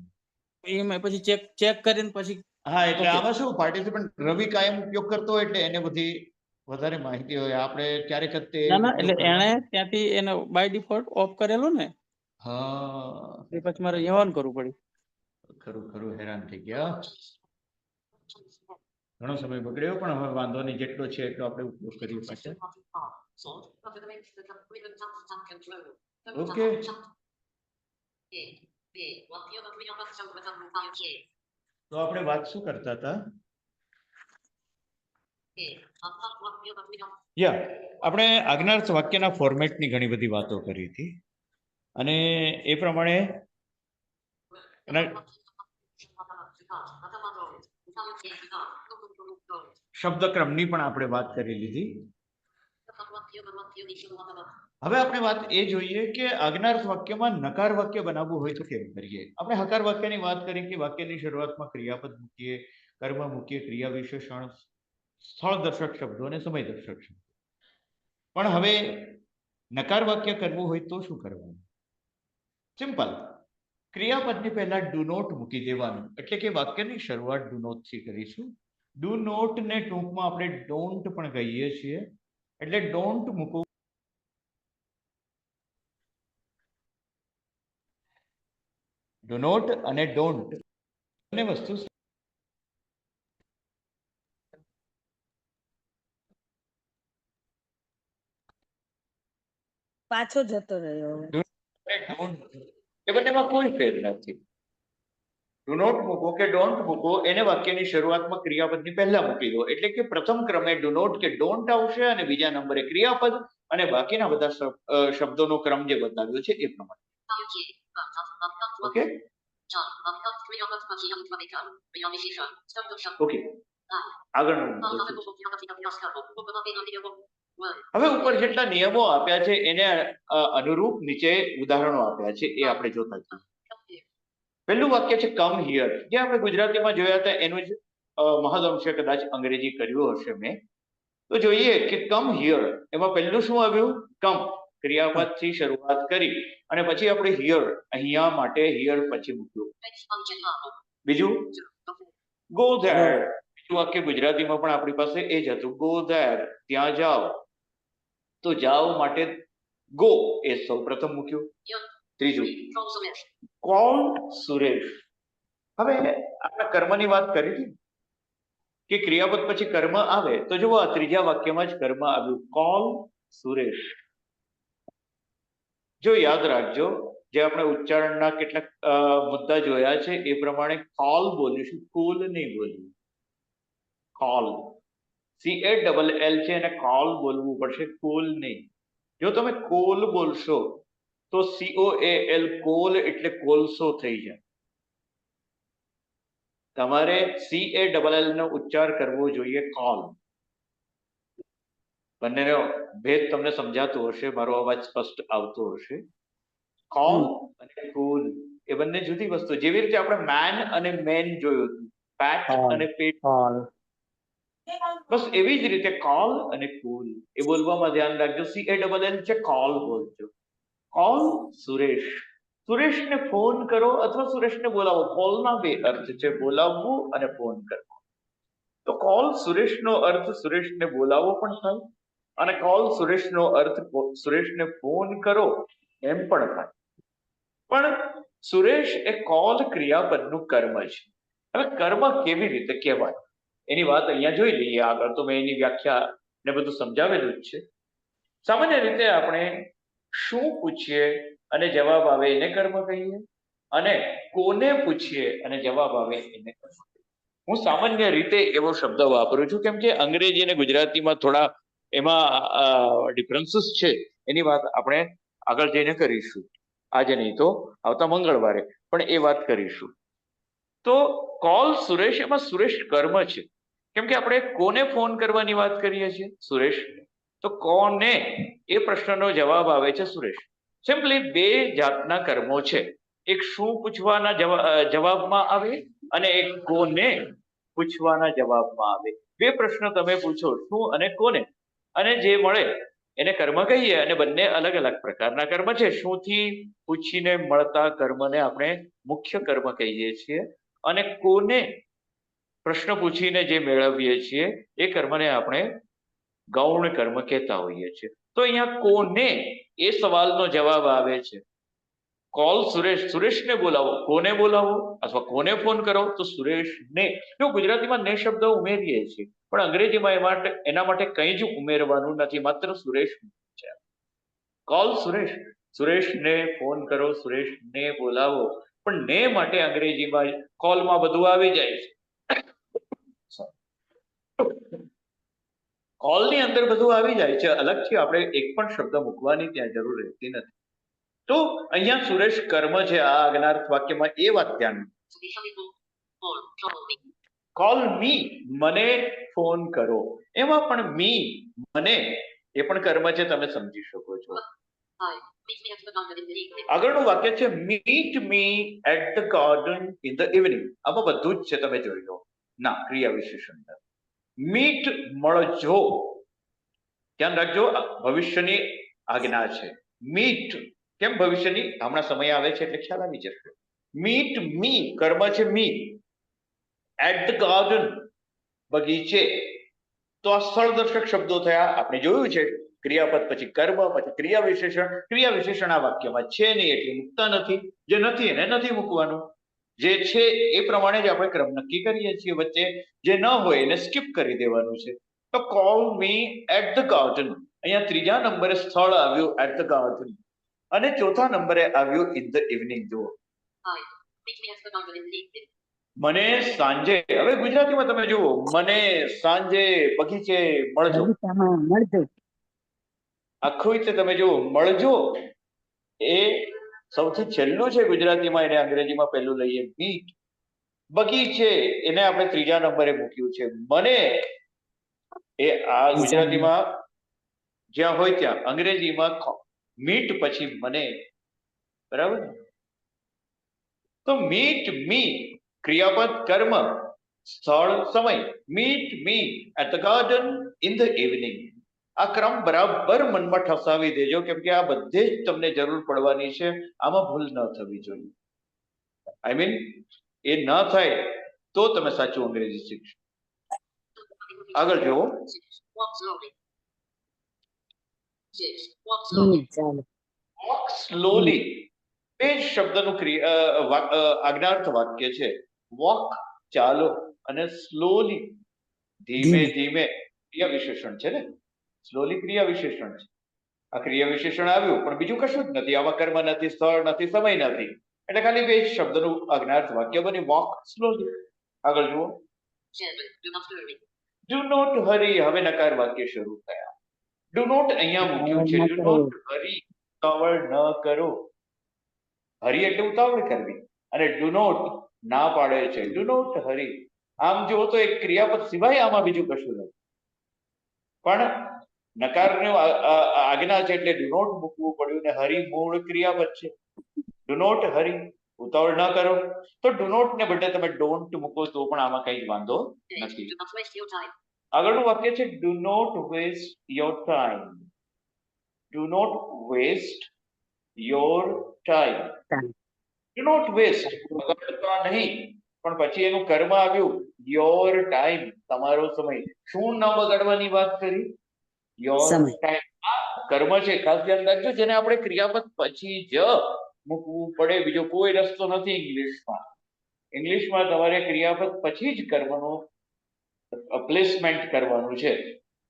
એમાં પછી ચેક કરીને પછી. હા, એટલે Okay. આમાં શું પાર્ટિસિપન્ટ રવિ કાયમ ઉપયોગ કરતો હોય એટલે એને બધી વધારે માહિતી હોય. આપણે ક્યારેક જ તે ના ના ઉપયોગ એટલે કરવાનો. એણે ત્યાંથી એને બાય ડિફોલ્ટ ઓફ કરેલું ને હા, એ પછી મારે ઓન કરવું પડ્યું. ખરું ખરું હેરાન થઈ ગયા. ઘણો સમય બગડ્યો પણ હવે વાંધો નહીં, જેટલો છે એટલો આપણે ઉપયોગ કરી શકીએ. ઓકે, તો આપણે વાત શું કરતા હતા? આપણે આજ્ઞાર્થ વાક્યના ફોર્મેટની ઘણી બધી વાતો કરી હતી અને એ પ્રમાણે શબ્દક્રમની પણ આપણે વાત કરી લીધી. હવે આપણે વાત એ જોઈએ કે આજ્ઞાર્થ વાક્યમાં નકાર વાક્ય બનાવવું હોય તો કેમ કરીએ. આપણે હકાર વાક્યની વાત કરી કે વાક્યની શરૂઆતમાં ક્રિયાપદ મૂકીએ, કર્મ મૂકીએ, ક્રિયા વિશેષણ, સ્થળ દર્શક શબ્દો અને સમય દર્શક શબ્દો. પણ હવે નકાર વાક્ય કરવું હોય તો શું કરવાનું? સિમ્પલ, ક્રિયાપદની પહેલા ડુ નોટ મૂકી દેવાનું, એટલે કે વાક્યની શરૂઆત ડુ નોટ થી કરીશું. ડુ નોટ ને ટૂંકમાં આપણે ડોન્ટ પણ કહીએ છીએ, એટલે ડોન્ટ મૂકવું. ડુ નોટ અને ડોન્ટ બંને વસ્તુ પાછો જતો રહ્યો હવે. એ બંનેમાં કોઈ ફેર નથી. ડુ નોટ મૂકો કે ડોન્ટ મૂકો, એને વાક્યની શરૂઆતમાં ક્રિયાપદની પહેલા મૂકી દો, એટલે કે પ્રથમ ક્રમે ડુ નોટ કે ડોન્ટ આવશે અને બીજા નંબરે ક્રિયાપદ અને બાકીના બધા શબ્દોનો ક્રમ જે બતાવ્યો છે એ પ્રમાણે. ઓકે ઓકે, આગળનો હવે ઉપર જેટલા નિયમો આપ્યા છે એને અનુરૂપ નીચે ઉદાહરણો આપ્યા છે, એ આપણે જોતા છીએ. પહેલું વાક્ય છે કમ હિયર, જે આપણે ગુજરાતીમાં જોયા હતા એનું જ મહદઅંશે કદાચ અંગ્રેજી કર્યું હશે મેં. તો જોઈએ કે કમ હિયર એમાં પહેલું શું આવ્યું? કમ, ક્રિયાપદથી શરૂઆત કરી અને પછી આપણે હિયર, અહીંયા માટે હિયર પછી મૂક્યું. બીજું ગો ધેર, બીજું વાક્ય ગુજરાતીમાં પણ આપણી પાસે એ જ હતું, ગો ધેર, ત્યાં જાઓ. તો જાઓ માટે ગો એ સૌ પ્રથમ મૂક્યું. ત્રીજું કોલ સુરેશ. હવે આપણે કર્મની વાત કરી હતી કે ક્રિયાપદ પછી કર્મ આવે, તો જુઓ આ ત્રીજા વાક્યમાં જ કર્મ આવ્યું, કોલ સુરેશ. જો યાદ રાખજો, જે આપણે ઉચ્ચારણના કેટલાક મુદ્દા જોયા છે એ પ્રમાણે કોલ બોલીશું, કુલ નહીં બોલવું. કોલ, CALL છે અને કોલ બોલવું પડશે, કુલ નહીં. જો તમે કોલ બોલશો તો COAL, કોલ એટલે કોલસો થઈ જાય. તમારે CALL નો ઉચ્ચાર કરવો જોઈએ, કોલ. બંનેનો ભેદ તમને સમજાતો હશે, મારો અવાજ સ્પષ્ટ આવતો હશે. કોલ અને કુલ એ બંને જુદી વસ્તુ. જેવી રીતે આપણે મેન અને મેન જોયું હતું, પેટ Call. અને પેટ, Call. બસ એવી જ રીતે કોલ અને કુલ એ બોલવામાં ધ્યાન રાખજો. CALL છે, કોલ બોલજો. કોલ સુરેશ, સુરેશને ફોન કરો અથવા સુરેશને બોલાવો. કોલના બે અર્થ છે, બોલાવવું અને ફોન કરવો. તો કોલ સુરેશનો અર્થ સુરેશને બોલાવો પણ થાય, અને કોલ સુરેશનો અર્થ સુરેશને ફોન કરો એમ પણ થાય. પણ સુરેશ એ કોલ ક્રિયાપદનું કર્મ છે. હવે કર્મ કેવી રીતે કહેવાય એની વાત અહીંયા જોઈ લઈએ. આગળ તો મેં એની વ્યાખ્યા ને બધું સમજાવેલું જ છે. સામાન્ય રીતે આપણે શું પૂછીએ અને જવાબ આવે એને કર્મ કહીએ, અને કોને પૂછીએ અને જવાબ આવે એને કર્મ કહીએ. હું સામાન્ય રીતે એવો શબ્દ વાપરું છું, કેમ કે અંગ્રેજી અને ગુજરાતીમાં થોડા એમાં ડિફરન્સીસ છે. એની વાત આપણે આગળ જઈને કરીશું. આજે નહીં તો આવતા મંગળવારે પણ એ વાત કરીશું. તો કોલ સુરેશ, એમાં સુરેશ કર્મ છે. કેમ કે આપણે કોને ફોન કરવાની વાત કરીએ છીએ? સુરેશ. તો કોને એ પ્રશ્નનો જવાબ આવે છે સુરેશ. સિમ્પલી બે જાતના કર્મો છે. એક શું પૂછવાના જવાબમાં આવે, અને એક કોને પૂછવાના જવાબમાં આવે. બે પ્રશ્ન તમે પૂછો, શું અને કોને, અને જે મળે એને કર્મ કહીએ. અને બંને અલગ અલગ પ્રકારના કર્મ છે. શુંથી પૂછીને મળતા કર્મને આપણે મુખ્ય કર્મ કહીએ છીએ, અને કોને પ્રશ્ન પૂછીને જે મેળવીએ છીએ એ કર્મને આપણે ગૌણ કર્મ કહેતા હોઈએ છીએ. તો અહીંયા કોને એ સવાલનો જવાબ આવે છે. કોલ સુરેશ, સુરેશને બોલાવો. કોને બોલાવો અથવા કોને ફોન કરો? તો સુરેશને. જો ગુજરાતીમાં ને શબ્દ ઉમેરીએ છીએ, પણ અંગ્રેજીમાં એના માટે કંઈ જ ઉમેરવાનું નથી, માત્ર સુરેશ છે. કોલ સુરેશ, સુરેશને ફોન કરો, સુરેશને બોલાવો. પણ ને માટે અંગ્રેજીમાં કોલમાં બધું આવી જાય છે. કોલની અંદર બધું આવી જાય છે, અલગથી આપણે એક પણ શબ્દ મૂકવાની ત્યાં જરૂર રહેતી નથી. તો અહીંયા સુરેશ કર્મ છે. આ આજ્ઞાર્થ વાક્યમાં એ વાત ધ્યાન. કોલ મી, મને ફોન કરો. એમાં પણ મી, મને, એ પણ કર્મ છે, તમે સમજી શકો છો. આગળનું વાક્ય છે meet me at the garden in the evening. આમાં બધું જ છે, તમે જોઈ લો. ના, ક્રિયા વિશેષણ. મીટ, મળજો. ધ્યાન રાખજો, ભવિષ્યની આજ્ઞા છે. મીટ કેમ ભવિષ્યની? હમણાં સમય આવે છે એટલે ખ્યાલ આવી જશે. મીટ મી, કર્મ છે મી. એટ ધ ગાર્ડન, બગીચે. તો આ સ્થળદર્શક શબ્દો થયા. આપણે જોયું છે ક્રિયાપદ પછી કર્મ પછી ક્રિયા વિશેષણ. ક્રિયા વિશેષણ આ વાક્યમાં છે નહીં એટલે મૂકતા નથી. જે નથી એને નથી મૂકવાનું. જે છે એ પ્રમાણે જ આપણે ક્રમ નક્કી કરીએ છીએ. વચ્ચે જે ન હોય એને સ્કીપ કરી દેવાનું છે. તો call me at the garden, અહીંયા ત્રીજા નંબરે સ્થળ આવ્યું એટ ધ ગાર્ડન, અને ચોથા નંબરે આવ્યું ઇન ધ ઇવનિંગ. જુઓ, મને સાંજે. હવે ગુજરાતીમાં તમે જુઓ, મને સાંજે બગીચે મળજો. આખું રીતે તમે જુઓ, મળજો એ સૌથી છેલ્લું છે ગુજરાતીમાં, એને અંગ્રેજીમાં પહેલું લઈએ. મીટ, બગીચે, એને આપણે ત્રીજા નંબરે મૂક્યું છે. મને એ આ ગુજરાતીમાં જ્યાં હોય ત્યાં, અંગ્રેજીમાં મીટ પછી મને. બરાબર. તો મીટ મી, ક્રિયાપદ કર્મ, સ્થળ સમય. Meet me at the garden in the evening. આ ક્રમ બરાબર મનમાં ઠસાવી દેજો, કેમ કે આ બધે જ તમને જરૂર પડવાની છે. આમાં ભૂલ ન થવી જોઈએ. આઈ મીન એ ન થાય તો તમે સાચું અંગ્રેજી શીખશો. આગળ જુઓ. વોક સ્લોલી, બે જ શબ્દનું આજ્ઞાર્થ વાક્ય છે. વોક, ચાલો, અને સ્લોલી, ધીમે ધીમે. ક્રિયા વિશેષણ છે ને, સ્લોલી ક્રિયા વિશેષણ છે. આ ક્રિયા વિશેષણ આવ્યું, પણ બીજું કશું જ નથી. આમાં કર્મ નથી, સ્થળ નથી, સમય નથી, એટલે ખાલી બે જ શબ્દનું આજ્ઞાર્થ વાક્ય બની. Walk slowly. આગળ જુઓ. ડુ નોટ હરી, હવે નકાર વાક્ય શરૂ થયા. ડુ નોટ અહીંયા મૂક્યું છે. ડુ નોટ હરી, ઉતાવળ ન કરો. હરી એટલે ઉતાવળ કરવી, અને ડુ નોટ ના પાડે છે. ડુ નોટ હરી. આમ જુઓ તો એક ક્રિયાપદ સિવાય આમાં બીજું કશું નથી. પણ નકારની આજ્ઞા છે એટલે ડુ નોટ મૂકવું પડ્યું ને હરી મૂળ ક્રિયાપદ છે. ડુ નોટ હરી, ઉતાવળ ન કરો. તો ડુ નોટ ને બદલે તમે ડોન્ટ મૂકો તો પણ આમાં કઈ વાંધો નથી. આગળનું વાક્ય છે do not waste your time. Do not waste your time. Do not waste, બગાડતા નહીં. પણ પછી એનું કર્મ આવ્યું યોર ટાઈમ, તમારો સમય. શું ન બગાડવાની વાત કરી? યોર સમય. ટાઈમ. આ કર્મ છે, ખાસ ધ્યાન રાખજો, જેને આપણે ક્રિયાપદ પછી જ મૂકવું પડે. બીજો કોઈ રસ્તો નથી ઇંગ્લિશમાં. ઇંગ્લિશમાં તમારે ક્રિયાપદ પછી જ કર્મનું પ્લેસમેન્ટ કરવાનું છે,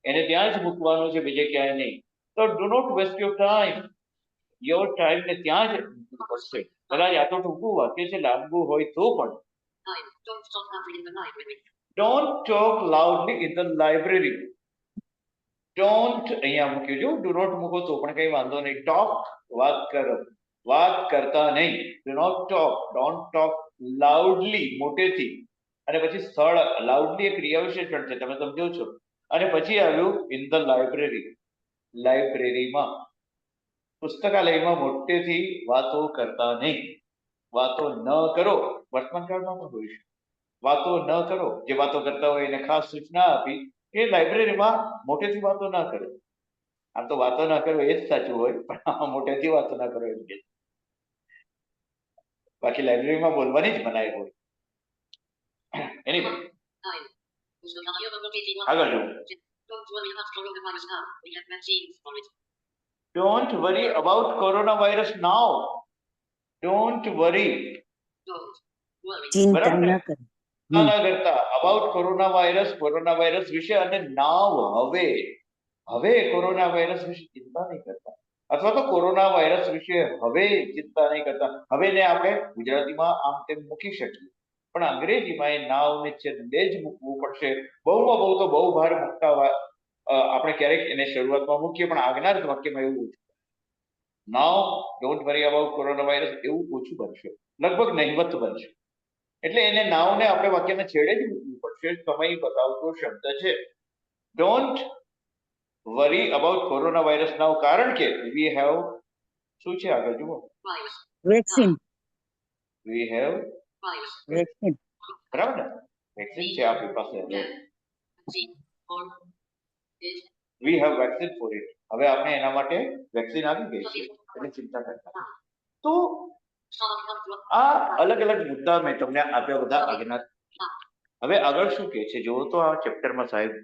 એને ત્યાં જ મૂકવાનું છે, બીજે ક્યાંય નહીં. તો do not waste your time. Your time ને ત્યાં જ મૂકવું પડશે. કદાચ આ તો ટૂંકું વાક્ય છે, લાંબુ હોય તો પણ. Don't talk loudly in the library. Don't અહીંયા મૂક્યું જો, ડુ નોટ મૂકો તો પણ કઈ વાંધો નહીં. ટોક, વાત કરો, વાત કરતા નહીં. Do not talk, don't talk loudly, મોટેથી. અને પછી સ્થળ, લાઉડલી એ ક્રિયા વિશેષણ છે, તમે સમજો છો. અને પછી આવ્યું ઇન ધ લાઇબ્રેરી, લાઇબ્રેરીમાં, પુસ્તકાલયમાં મોટેથી વાતો કરતા નહીં. વાતો ન કરો, વર્તમાન કાળમાં પણ હોય છે. વાતો ન કરો, જે વાતો કરતા હોય એને ખાસ સૂચના આપી કે લાઇબ્રેરીમાં મોટેથી વાતો ના કરો. આમ તો વાતો ના કરો એ જ સાચું હોય, પણ મોટેથી વાતો ના કરો એમ કે. બાકી લાઇબ્રેરીમાં બોલવાની જ મનાઈ હોય. એની આગળ જવું. Don't worry about corona virus now. Don't worry, ચિંતા બરાબર ન ને? કરો. ના કરતા અબાઉટ કોરોના વાયરસ વિશે, અને નાવ, હવે. હવે કોરોના વાયરસ વિશે ચિંતા નહીં કરતા, અથવા તો કોરોના વાયરસ વિશે હવે ચિંતા નહીં કરતા. હવે ને આપણે ગુજરાતીમાં આમ તેમ મૂકી શકીએ, પણ અંગ્રેજીમાં એ નાવ ને છેલ્લે જ મૂકવું પડશે. બહુમાં બહુ તો બહુ ભાર મૂકતા આપણે ક્યારેક એને શરૂઆતમાં મૂકીએ, પણ આજ્ઞાર્થ વાક્યમાં એવું ઓછું. Now don't worry about corona virus એવું ઓછું બનશે, લગભગ નહિવત બનશે. એટલે એને નાવને આપણે વાક્યના છેડે જ મૂકવું પડશે. સમય બતાવતો શબ્દ છે. Don't worry about corona virus now, કારણ કે વી હેવ, શું છે આગળ જુઓ, વેક્સિન. We have, vaccine. બરાબર ને? વેક્સિન છે આપણી પાસે. We have vaccine four it. હવે આપણે એના માટે વેક્સિન આવી ગઈ છે, એટલે ચિંતા કરતા. તો આ અલગ અલગ મુદ્દા મેં તમને આપ્યા, બધા આજ્ઞા. હવે આગળ શું કે છે જુઓ તો આ ચેપ્ટરમાં સાહેબ.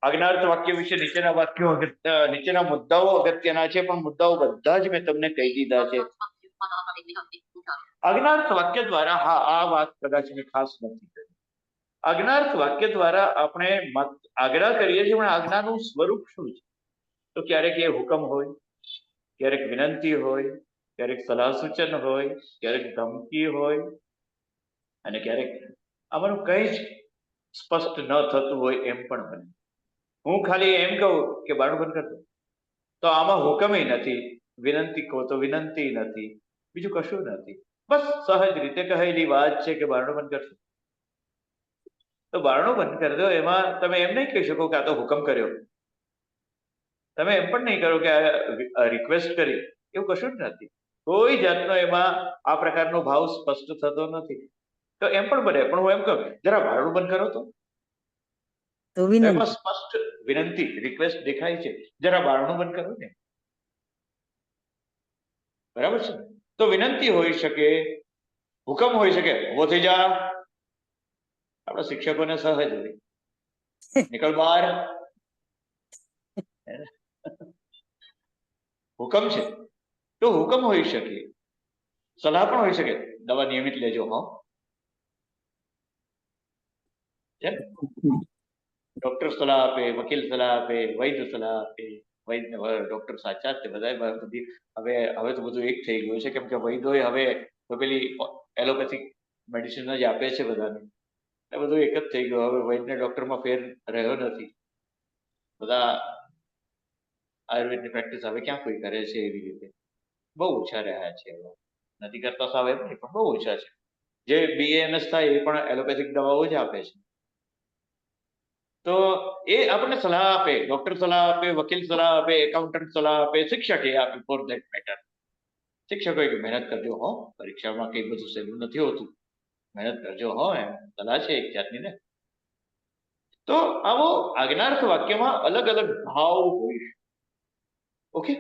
આજ્ઞાર્થ વાક્ય વિશે નીચેના વાક્યો, નીચેના મુદ્દાઓ અગત્યના છે, પણ મુદ્દાઓ બધા જ મેં તમને કહી દીધા છે. આજ્ઞાર્થ વાક્ય દ્વારા, હા, આ વાત કદાચ મેં ખાસ નથી કરી. આજ્ઞાર્થ વાક્ય દ્વારા આપણે આજ્ઞા કરીએ છીએ, પણ આજ્ઞાનું સ્વરૂપ શું છે? તો ક્યારેક એ હુકમ હોય, ક્યારેક વિનંતી હોય, ક્યારેક સલાહ સૂચન હોય, ક્યારેક ધમકી હોય, અને ક્યારેક આમાંનું કઈ જ સ્પષ્ટ ન થતું હોય એમ પણ બને. હું ખાલી એમ કહું કે બારણું બંધ કરી દો, તો આમાં હુકમ નથી. વિનંતી કહો તો વિનંતી નથી, બીજું કશું નથી. બસ સહજ રીતે કહેલી વાત છે કે બારણું બંધ કરશો, તો બારણું બંધ કરી દો. એમાં તમે એમ નહીં કહી શકો કે આ તો હુકમ કર્યો. તમે એમ પણ નહીં કરો કે આ રિક્વેસ્ટ કરી, એવું કશું જ નથી. કોઈ જાતનો એમાં આ પ્રકારનો ભાવ સ્પષ્ટ થતો નથી. તો એમ પણ બને, પણ હું એમ કહું જરા બારણું બંધ કરો, તો એમાં સ્પષ્ટ વિનંતી, રિક્વેસ્ટ દેખાય છે, જરા બારણું બંધ કરો ને. બરાબર છે? તો વિનંતી હોઈ શકે, હુકમ હોઈ શકે, ઉભો થઈ જા. આપણા શિક્ષકોને સહજ હોય, નીકળ બહાર. હુકમ છે તો હુકમ હોઈ શકે, સલાહ પણ હોઈ શકે, દવા નિયમિત લેજો. ડોક્ટર સલાહ આપે, વકીલ સલાહ આપે, વૈદ્ય સલાહ આપે. વૈદ્ય ડોક્ટર સાચા છે બધા. બધી હવે તો બધું એક થઈ ગયું છે, કેમ કે વૈદ્યોએ હવે તો પેલી એલોપેથિક મેડિસિન જ આપે છે બધાને. એ બધું એક જ થઈ ગયું. હવે વૈદ્ય ડોક્ટરમાં ફેર રહ્યો નથી. બધા આયુર્વેદની પ્રેક્ટિસ હવે ક્યાં કોઈ કરે છે એવી રીતે, બહુ ઓછા રહ્યા છે. નથી કરતા સાવ એમ નહીં, પણ બહુ ઓછા છે. જે BAMS થાય એ પણ એલોપેથિક દવાઓ જ આપે છે. તો એ આપણને સલાહ આપે, ડોક્ટર સલાહ આપે, વકીલ સલાહ આપે, એકાઉન્ટન્ટ સલાહ આપે, શિક્ષક એ આપે ફોર ધેટ મેટર. શિક્ષકો કે મહેનત કરજો હો, પરીક્ષામાં કઈ બધું સહેલું નથી હોતું, મહેનત કરજો હો, એમ સલાહ છે એક જાતની ને. તો આવો આજ્ઞાર્થ વાક્યમાં અલગ અલગ ભાવ હોય છે. ઓકે,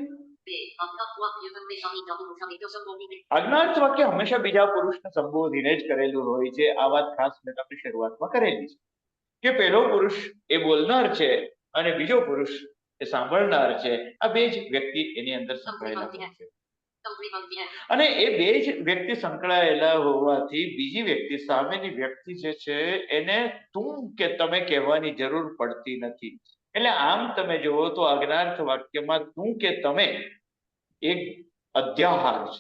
આજ્ઞાર્થ વાક્ય હંમેશા બીજા પુરુષને સંબોધીને જ કરેલું હોય છે. આ વાત ખાસ મેં તમને શરૂઆતમાં કરેલી છે કે પહેલો પુરુષ એ બોલનાર છે અને બીજો પુરુષ એ સાંભળનાર છે. આ બે જ વ્યક્તિ એની અંદર સંકળાયેલા હોય છે. અને એ બે જ વ્યક્તિ સંકળાયેલા હોવાથી બીજી વ્યક્તિ, સામેની વ્યક્તિ જે છે એને તું કે તમે કહેવાની જરૂર પડતી નથી. એટલે આમ તમે જુઓ તો આજ્ઞાર્થ વાક્યમાં તું કે તમે એક અધ્યાહાર છે.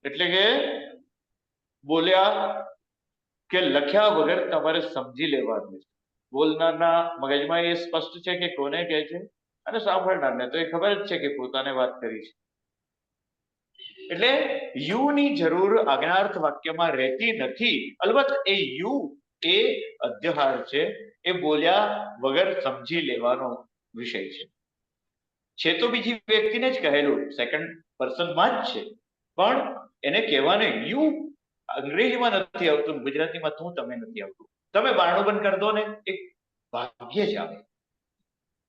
એટલે કે બોલ્યા કે લખ્યા વગર તમારે સમજી લેવાનું છે. બોલનારના મગજમાં એ સ્પષ્ટ છે કે કોને કહે છે, અને સાંભળનારને તો એ ખબર જ છે કે પોતાને વાત કરી છે. એટલે યુ ની જરૂર આજ્ઞાર્થ વાક્યમાં રહેતી નથી. અલબત્ત એ યુ એ અધ્યાહાર છે, એ બોલ્યા વગર સમજી લેવાનો વિષય છે તો બીજી વ્યક્તિને જ કહેલું, સેકન્ડ પર્સનમાં જ છે, પણ એને કહેવાને યુ અંગ્રેજીમાં નથી આવતું, ગુજરાતીમાં તું તમે નથી આવતું. તમે બારણું બંધ કરી દો ને, એક ભાગ્ય જ આવે.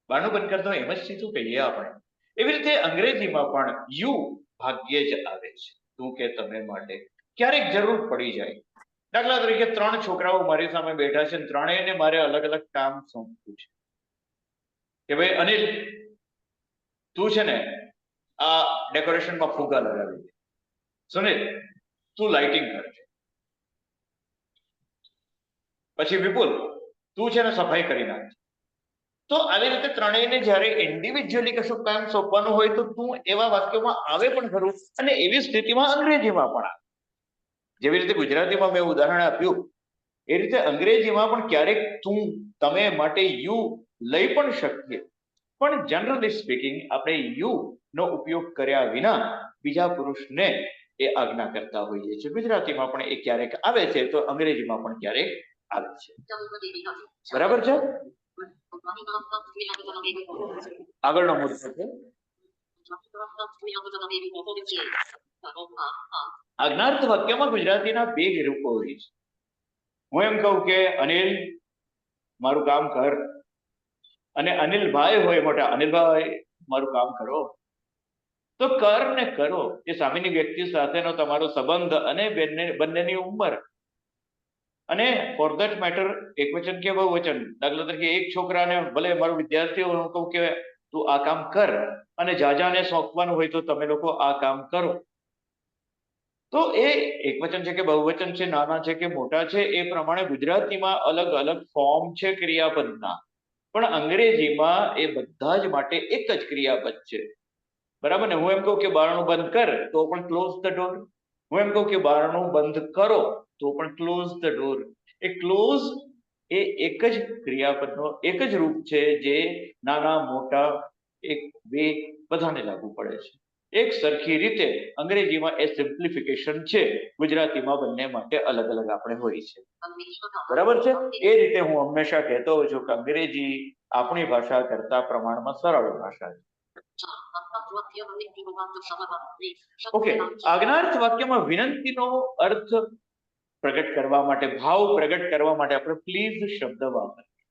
બારણું બંધ કરી દો એમ જ સીધું કહીએ આપણે. એવી રીતે અંગ્રેજીમાં પણ યુ ભાગ્ય જ આવે છે તું કે તમે માટે. ક્યારેક જરૂર પડી જાય. દાખલા તરીકે 3 છોકરાઓ મારી સામે બેઠા છે, ત્રણેયને મારે અલગ અલગ કામ સોંપવું છે કે ભાઈ અનિલ, તું છે ને આ ડેકોરેશનમાં ફુગ્ગા લગાવી દે, સુનિલ તું લાઇટિંગ કરજે, પછી વિપુલ તું છે ને સફાઈ કરી નાખજે. તો આવી રીતે ત્રણેયને જ્યારે ઇન્ડિવિજ્યુઅલી કશું કામ સોંપવાનું હોય તો તું એવા વાક્યોમાં આવે પણ ખરું, અને એવી સ્થિતિમાં અંગ્રેજીમાં પણ આવે. જેવી રીતે ગુજરાતીમાં મેં ઉદાહરણ આપ્યું એ રીતે અંગ્રેજીમાં પણ ક્યારેક તું તમે માટે યુ લઈ પણ શકીએ, પણ જનરલી સ્પીકિંગ આપણે યુ નો ઉપયોગ કર્યા વિના બીજા પુરુષને એ આજ્ઞા કરતા હોઈએ છીએ. ગુજરાતીમાં પણ એ ક્યારેક આવે છે તો અંગ્રેજીમાં પણ ક્યારેક આવે છે. બરાબર છે? આગળનો મુદ્દો છે આજ્ઞાર્થ વાક્યમાં ગુજરાતીના 2 રૂપો હોય છે. હું એમ કહું કે અનિલ મારું કામ કર, અને અનિલભાઈ હોય મોટા, અનિલભાઈ મારું કામ કરો. તો કર ને કરો એ સામેની વ્યક્તિ સાથેનો તમારો સંબંધ અને બંનેની ઉંમર, અને ફોર ધેટ મેટર એકવચન કે બહુવચન. દાખલા તરીકે એક છોકરાને, ભલે મારો વિદ્યાર્થી હું કહું કે તું આ કામ કર, અને જાજાને સોંપવાનું હોય તો તમે લોકો આ કામ કરો. તો એ એકવચન છે કે બહુવચન છે, નાના છે કે મોટા છે, એ પ્રમાણે ગુજરાતીમાં અલગ અલગ ફોર્મ છે ક્રિયાપદના, પણ અંગ્રેજીમાં એ બધા જ માટે એક જ ક્રિયાપદ છે. બરાબર ને? હું એમ કહું કે બારણું બંધ કર તો પણ ક્લોઝ ધ ડોર. હું એમ કહું કે બારણું બંધ કરો તો પણ ક્લોઝ ધ ડોર. એ ક્લોઝ એ એક જ ક્રિયાપદનો એક જ રૂપ છે જે નાના મોટા એક બે બધાને લાગુ પડે છે. એક સરખી રીતે અંગ્રેજીમાં એ સિમ્પ્લિફિકેશન છે, ગુજરાતીમાં બંને માટે અલગ અલગ આપણે હોય છે. બરાબર છે? એ રીતે હું હંમેશા કહેતો હોઉં છું કે અંગ્રેજી આપણી ભાષા કરતા પ્રમાણમાં સરળ ભાષા છે. ઓકે, આજ્ઞાર્થ વાક્યમાં વિનંતીનો અર્થ પ્રગટ કરવા માટે, ભાવ પ્રગટ કરવા માટે આપણે પ્લીઝ શબ્દ વાપરીએ.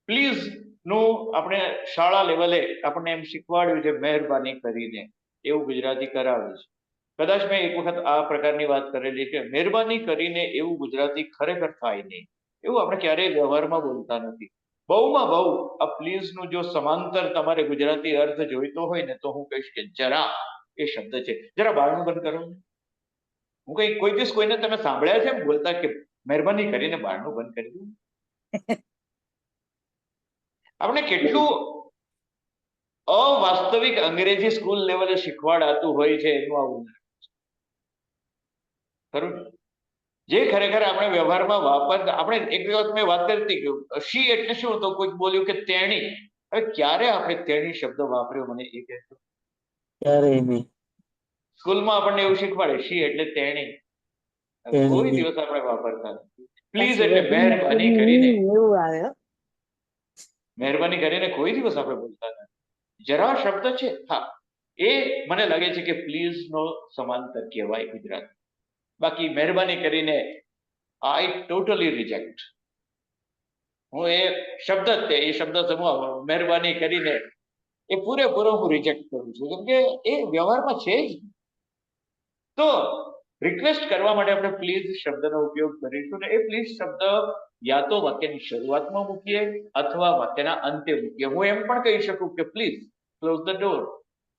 પ્લીઝ નું આપણે શાળા લેવલે આપણને એમ શીખવાડ્યું છે, મહેરબાની કરીને, એવું ગુજરાતી કરાવે છે. કદાચ મેં એક વખત આ પ્રકારની વાત કરેલી કે મહેરબાની કરીને એવું ગુજરાતી ખરેખર થાય નહીં, એવું આપણે ક્યારેય વ્યવહારમાં બોલતા નથી. બહુમાં બહુ આ પ્લીઝ નું જો સમાંતર તમારે ગુજરાતી અર્થ જોઈતો હોય ને તો હું કહીશ કે જરા એ શબ્દ છે. જરા બારણું બંધ કરો. હું કોઈ દિવસ કોઈને તમે સાંભળ્યા છે બોલતા કે મહેરબાની કરીને બારણું બંધ કરી દો? આપણે કેટલું અવાસ્તવિક અંગ્રેજી સ્કૂલ લેવલે શીખવાડાતું હોય છે એનું આવું ખરું. જે ખરેખર આપણે વ્યવહારમાં વાપરતા, આપણે એક વખત મેં વાત કરી હતી કે શી એટલે શું, તો કોઈક બોલ્યું કે તેણી. હવે ક્યારે આપણે તેણી શબ્દ વાપર્યો મને એ કહેતો? ક્યારેય નહીં. સ્કૂલમાં આપણને એવું શીખવાડે શી એટલે તેણી, કોઈ દિવસ આપણે વાપરતા નથી. પ્લીઝ એટલે મહેરબાની કરીને. એવું આવે મહેરબાની કરીને કોઈ દિવસ આપણે બોલતા નથી. જરા શબ્દ છે, હા, એ મને લાગે છે કે પ્લીઝ નો સમાંતર કહેવાય ગુજરાત. બાકી મહેરબાની કરીને આઈ ટોટલી રિજેક્ટ. હું એ શબ્દ જ તે, એ શબ્દ સમૂહ મહેરબાની કરીને એ પૂરેપૂરો હું રિજેક્ટ કરું છું, કેમ કે એ વ્યવહારમાં છે જ. તો રિક્વેસ્ટ કરવા માટે આપણે પ્લીઝ શબ્દનો ઉપયોગ કરીશું, ને એ પ્લીઝ શબ્દ યા તો વાક્યની શરૂઆતમાં મૂકીએ અથવા વાક્યના અંતે મૂકીએ. હું એમ પણ કહી શકું કે પ્લીઝ ક્લોઝ ધ ડોર,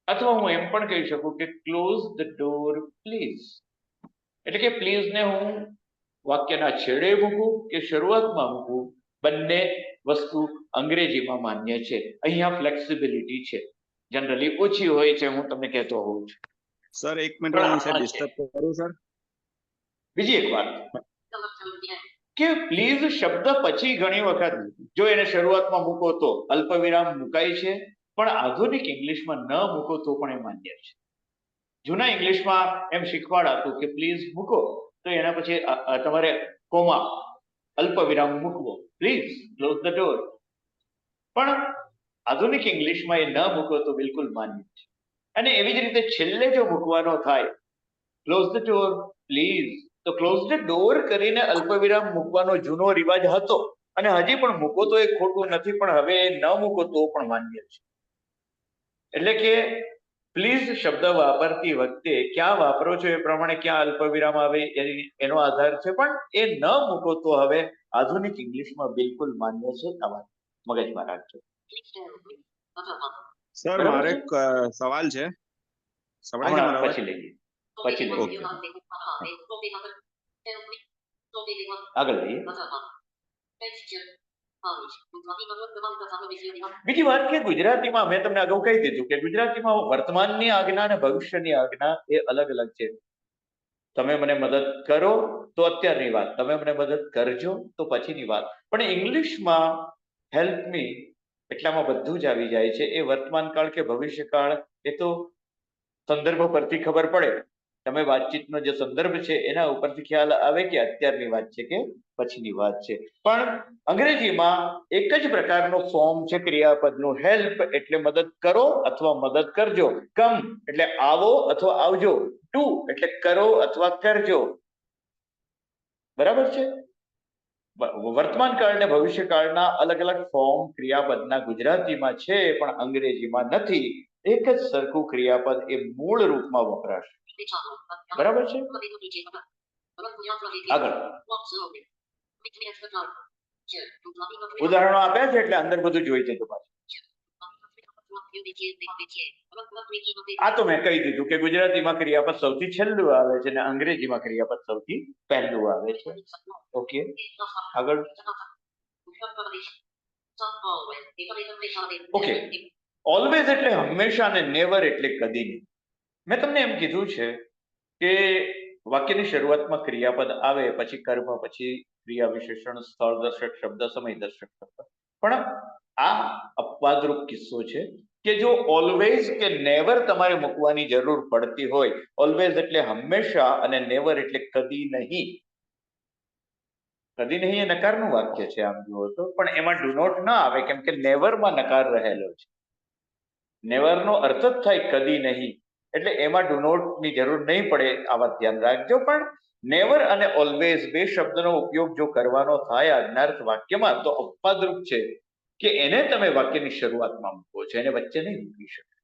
અથવા હું એમ પણ કહી શકું કે ક્લોઝ ધ ડોર પ્લીઝ. એટલે કે પ્લીઝ ને હું વાક્યના છેડે મૂકું કે શરૂઆતમાં મૂકું, બંને વસ્તુ અંગ્રેજીમાં માન્ય છે. અહીંયા ફ્લેક્સિબિલિટી છે, જનરલી ઓછી હોય છે, હું તમને કહેતો હોઉં છું. સર એક મિનિટ હું સર ડિસ્ટર્બ કરું સર. બીજી એક વાત કે પ્લીઝ શબ્દ પછી ઘણી વખત જો એને શરૂઆતમાં મૂકો તો અલ્પવિરામ મુકાય છે, પણ આધુનિક ઇંગ્લિશમાં ન મૂકો તો પણ એ માન્ય છે. જૂના ઇંગ્લિશમાં એમ શીખવાડાતું કે પ્લીઝ મૂકો તો એના પછી તમારે કોમા અલ્પવિરામ મૂકવો, પ્લીઝ ક્લોઝ ધ ડોર. પણ આધુનિક ઇંગ્લિશમાં એ ન મૂકો તો બિલકુલ માન્ય છે. અને એવી જ રીતે છેલ્લે જો મૂકવાનો થાય ક્લોઝ ધ ડોર પ્લીઝ, તો ક્લોઝ ધ ડોર કરીને અલ્પવિરામ મૂકવાનો જૂનો રિવાજ હતો, અને હજી પણ મૂકો તો એ ખોટું નથી, પણ હવે ન મૂકો તો પણ માન્ય છે. એટલે કે પ્લીઝ શબ્દ વાપરતી વખતે ક્યાં વાપરો છો એ પ્રમાણે ક્યાં અલ્પવિરામ આવે એનો આધાર છે, પણ એ ન મૂકો તો હવે આધુનિક ઇંગ્લિશમાં બિલકુલ માન્ય છે. આ વાત મગજમાં રાખજો. સર બરાબર મારે છે? એક સવાલ છે, સંભળાય છે હમણાં મારો અવાજ? પછી લઈએ, પછી લઈએ. ઓકે. આગળ લઈએ. બીજી વાત કે ગુજરાતીમાં મેં તમને અગાઉ કહી દીધું કે ગુજરાતીમાં વર્તમાનની આજ્ઞા અને ભવિષ્યની આજ્ઞા એ અલગ અલગ છે. તમે મને મદદ કરો તો અત્યારની વાત, તમે મને મદદ કરજો તો પછીની વાત. પણ ઇંગ્લિશમાં હેલ્પ મી એટલામાં બધું જ આવી જાય છે. એ વર્તમાન કાળ કે ભવિષ્યકાળ એ તો સંદર્ભ પરથી ખબર પડે. તમે વાતચીતનો જે સંદર્ભ છે એના ઉપરથી ખ્યાલ આવે કે અત્યારની વાત છે કે પછીની વાત છે. પણ અંગ્રેજીમાં એક જ પ્રકારનો ફોર્મ છે ક્રિયાપદનું. હેલ્પ એટલે મદદ કરો અથવા મદદ કરજો, કમ એટલે આવો અથવા આવજો, ડુ એટલે કરો અથવા કરજો. બરાબર છે? વર્તમાન કાળ અને ભવિષ્યકાળના અલગ અલગ ફોર્મ ક્રિયાપદના ગુજરાતીમાં છે, પણ અંગ્રેજીમાં નથી. એક જ સરખું ક્રિયાપદ એ મૂળ રૂપમાં વપરાશે. બરાબર છે? આગળ ઉદાહરણો આપ્યા છે એટલે અંદર બધું જોઈ જજો પાછું. આ તો મેં કહી દીધું કે ગુજરાતીમાં ક્રિયાપદ સૌથી છેલ્લું આવે છે અને અંગ્રેજીમાં ક્રિયાપદ સૌથી પહેલું આવે છે. ઓકે, આગળ. ઓકે, ઓલવેઝ એટલે હંમેશા અને નેવર એટલે કદી નહીં. મેં તમને એમ કીધું છે કે વાક્યની શરૂઆતમાં ક્રિયાપદ આવે, પછી કર્મ, પછી ક્રિયા વિશેષણ, સ્થળ દર્શક શબ્દ, સમય દર્શક શબ્દ. પણ આ અપવાદરૂપ કિસ્સો છે કે જો ઓલવેઝ કે નેવર તમારે મૂકવાની જરૂર પડતી હોય, ઓલવેઝ એટલે હંમેશા અને નેવર એટલે કદી નહીં. કદી નહીં એ નકારનું વાક્ય છે આમ જુઓ તો, પણ એમાં ડુ નોટ ના આવે કેમ કે નેવરમાં નકાર રહેલો છે. નેવરનો અર્થ જ થાય કદી નહીં, એટલે એમાં ડુ નોટ ની જરૂર નહીં પડે. આ વાત ધ્યાન રાખજો. પણ નેવર અને ઓલવેઝ બે શબ્દનો ઉપયોગ જો કરવાનો થાય આજ્ઞાર્થ વાક્યમાં તો અપવાદરૂપ છે કે એને તમે વાક્યની શરૂઆતમાં મૂકો છો, એને વચ્ચે નહીં મૂકી શકો.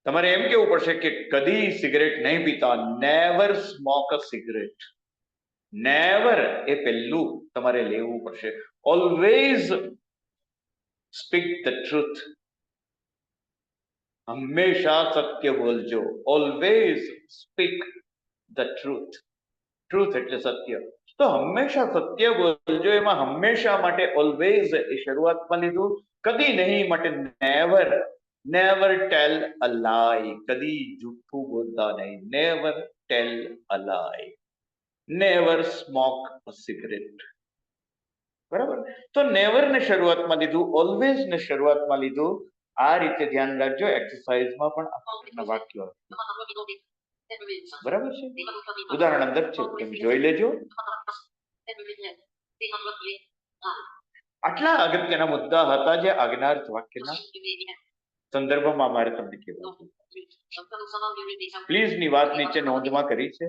તમારે એમ કેવું પડશે કે કદી સિગરેટ નહીં પીતા, નેવર સ્મોક અ સિગરેટ. નેવર એ પહેલું તમારે લેવું પડશે. Always speak the truth. હંમેશા સત્ય બોલજો. Always speak the truth. Truth એટલે સત્ય. તો હંમેશા સત્ય બોલજો. એમાં હંમેશા માટે ઓલવેઝ એ શરૂઆતમાં લીધું. કદી નહીં માટે નેવર. નેવર ટેલ અ લાય. કદી જૂઠું બોલતા નહીં. નેવર ટેલ અ લાય. નેવર સ્મોક અ સિગરેટ. બરાબર? તો નેવર ને શરૂઆતમાં લીધું, ઓલવેઝ ને શરૂઆતમાં લીધું. આ રીતે ધ્યાન રાખજો. એક્સરસાઇઝમાં પણ આ વાક્યો બરાબર છે. ઉદાહરણ અંદર છે, તમે જોઈ લેજો. આટલા અગત્યના મુદ્દા હતા જે આજ્ઞાર્થ વાક્યના સંદર્ભમાં મારે તમને કહેવું પ્લીઝ ની વાત નીચે નોંધમાં કરી છે,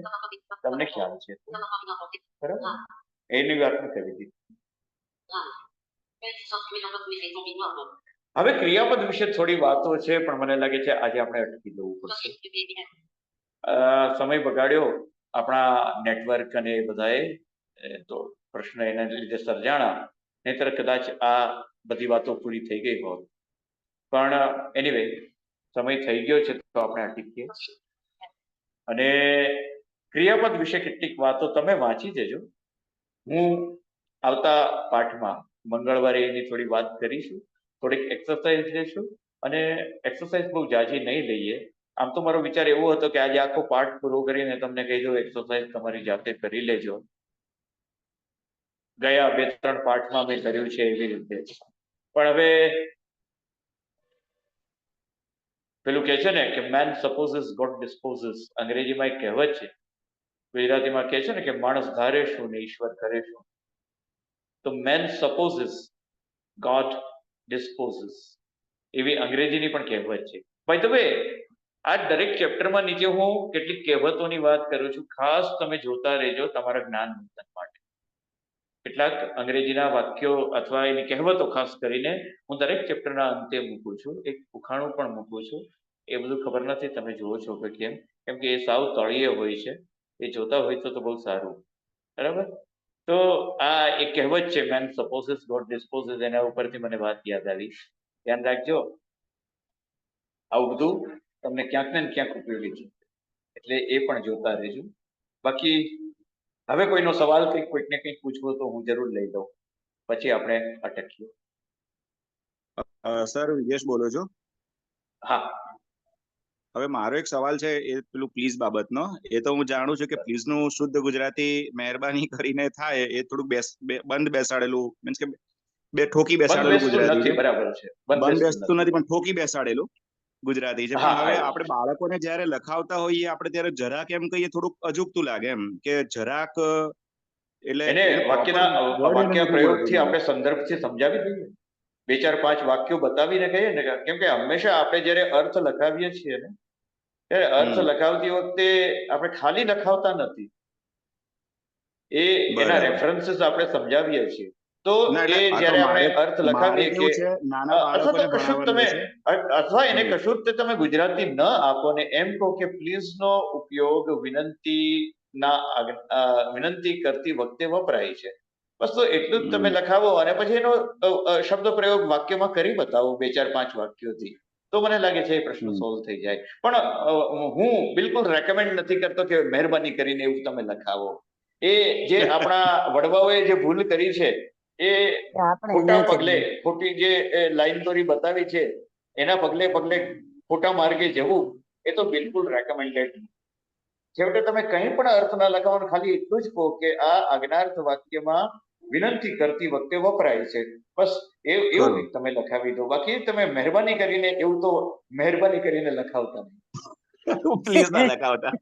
તમને ખ્યાલ છે બરાબર, એની વાત મેં કરી દીધી. હવે ક્રિયાપદ વિશે થોડી વાતો છે, પણ મને લાગે છે આજે આપણે અટકી જવું પડશે. સમય બગાડ્યો આપણા નેટવર્ક અને એ બધાએ, તો પ્રશ્ન એના લીધે સર્જાણા, નહીતર કદાચ આ બધી વાતો પૂરી થઈ ગઈ હોત. પણ એનીવે સમય થઈ ગયો છે તો આપણે અટકીએ. અને ક્રિયાપદ વિશે કેટલીક વાતો તમે વાંચી જજો. હું આવતા પાઠમાં મંગળવારે એની થોડી વાત કરીશું, થોડીક એક્સરસાઇઝ લેશું, અને એક્સરસાઇઝ બહુ જાજી નહીં લઈએ. આમ તો મારો વિચાર એવો હતો કે આજે આખો પાઠ પૂરો કરીને તમને કહી દઉં એક્સરસાઇઝ તમારી જાતે કરી લેજો. ગયા 2-3 પાઠમાં મેં કર્યું છે એવી રીતે. પણ હવે પેલું કે છે ને કે મેન સપોઝિસ ગોડ ડિસ્પોઝિસ, અંગ્રેજીમાં એક કહેવત છે, ગુજરાતીમાં કહે છે ને કે માણસ ધારે શું ને ઈશ્વર કરે શું. તો મેન સપોઝિસ ગોડ ડિસ્પોઝિસ, એવી અંગ્રેજીની પણ કહેવત છે. બાય ધ વે, આ દરેક ચેપ્ટરમાં નીચે હું કેટલીક કહેવતોની વાત કરું છું, ખાસ તમે જોતા રહેજો તમારા જ્ઞાન વર્ધન માટે. કેટલાક અંગ્રેજીના વાક્યો અથવા એની કહેવતો ખાસ કરીને હું દરેક ચેપ્ટરના અંતે મૂકું છું, એક ઉખાણું પણ મૂકું છું. એ બધું ખબર નથી તમે જુઓ છો કે કેમ કે એ સાવ તળિયે હોય છે, એ જોતા હોય તો બહુ સારું. બરાબર, તો આ એક કહેવત છે મેન સપોઝિસ ગોડ ડિસ્પોઝિસ, એના ઉપરથી મને વાત યાદ આવી. ધ્યાન રાખજો, આવું બધું તમને ક્યાંક ને ક્યાંક ઉપયોગી છે, એટલે એ પણ જોતા રહેજો. બાકી હવે કોઈનો સવાલ કોઈકને કંઈક પૂછવો તો હું જરૂર લઈ લઉં, પછી આપણે અટકીએ. સર વિજેશ બોલો છો. હા, હવે મારો એક સવાલ છે એ પેલું પ્લીઝ બાબતનો. એ તો હું જાણું છું કે પ્લીઝ નું શુદ્ધ ગુજરાતી મહેરબાની કરીને થાય એ થોડુંક બંધ બેસાડેલું, મીન્સ કે ઠોકી બેસાડેલું ગુજરાતી છે. બરાબર છે, બંધ બેસતું નથી પણ ઠોકી બેસાડેલું ગુજરાતી છે. પણ હવે આપણે બાળકોને જયારે લખાવતા હોઈએ આપણે ત્યારે જરાક એમ કહીએ થોડુંક અજુગતું લાગે, એમ કે જરાક, એટલે એને વાક્ય પ્રયોગથી આપણે સંદર્ભથી સમજાવી દઈએ, 2-4-5 વાક્યો બતાવીને કહીએ ને, કેમ કે હંમેશા આપણે જયારે અર્થ લખાવીએ છીએ ને ત્યારે અર્થ લખાવતી વખતે આપણે ખાલી લખાવતા નથી, એ એના રેફરન્સીસ આપણે સમજાવીએ છીએ. તો એ જયારે આપણે અર્થ લખાવીએ કે અથવા એને કશું જ તમે ગુજરાતી ન આપો ને એમ કહો કે પ્લીઝ નો ઉપયોગ વિનંતી કરતી વખતે વપરાય છે, બસ તો એટલું જ તમે લખાવો અને પછી એનો શબ્દ પ્રયોગ વાક્યમાં કરી બતાવો 2-4-5 વાક્યોથી, તો મને લાગે છે એ પ્રશ્ન સોલ્વ થઈ જાય. પણ હું બિલકુલ રેકમેન્ડ નથી કરતો કે મહેરબાની કરીને એવું તમે લખાવો. એ જે આપણા વડવાઓએ જે ભૂલ કરી છે એ ખોટા પગલે, ખોટી જે લાઈન દોરી બતાવી છે એના પગલે ખોટા માર્ગે જવું એ તો બિલકુલ રેકમેન્ડેડ. છેવટે તમે કંઈ પણ અર્થ ના લખાવો, ખાલી એટલું જ કહો કે આ આજ્ઞાર્થ વાક્યમાં વિનંતી કરતી વખતે વપરાય છે, બસ એવું તમે લખાવી દો. બાકી તમે મહેરબાની કરીને એવું તો મહેરબાની કરીને લખાવતા નહીં. પ્લીઝ ના લખાવતા.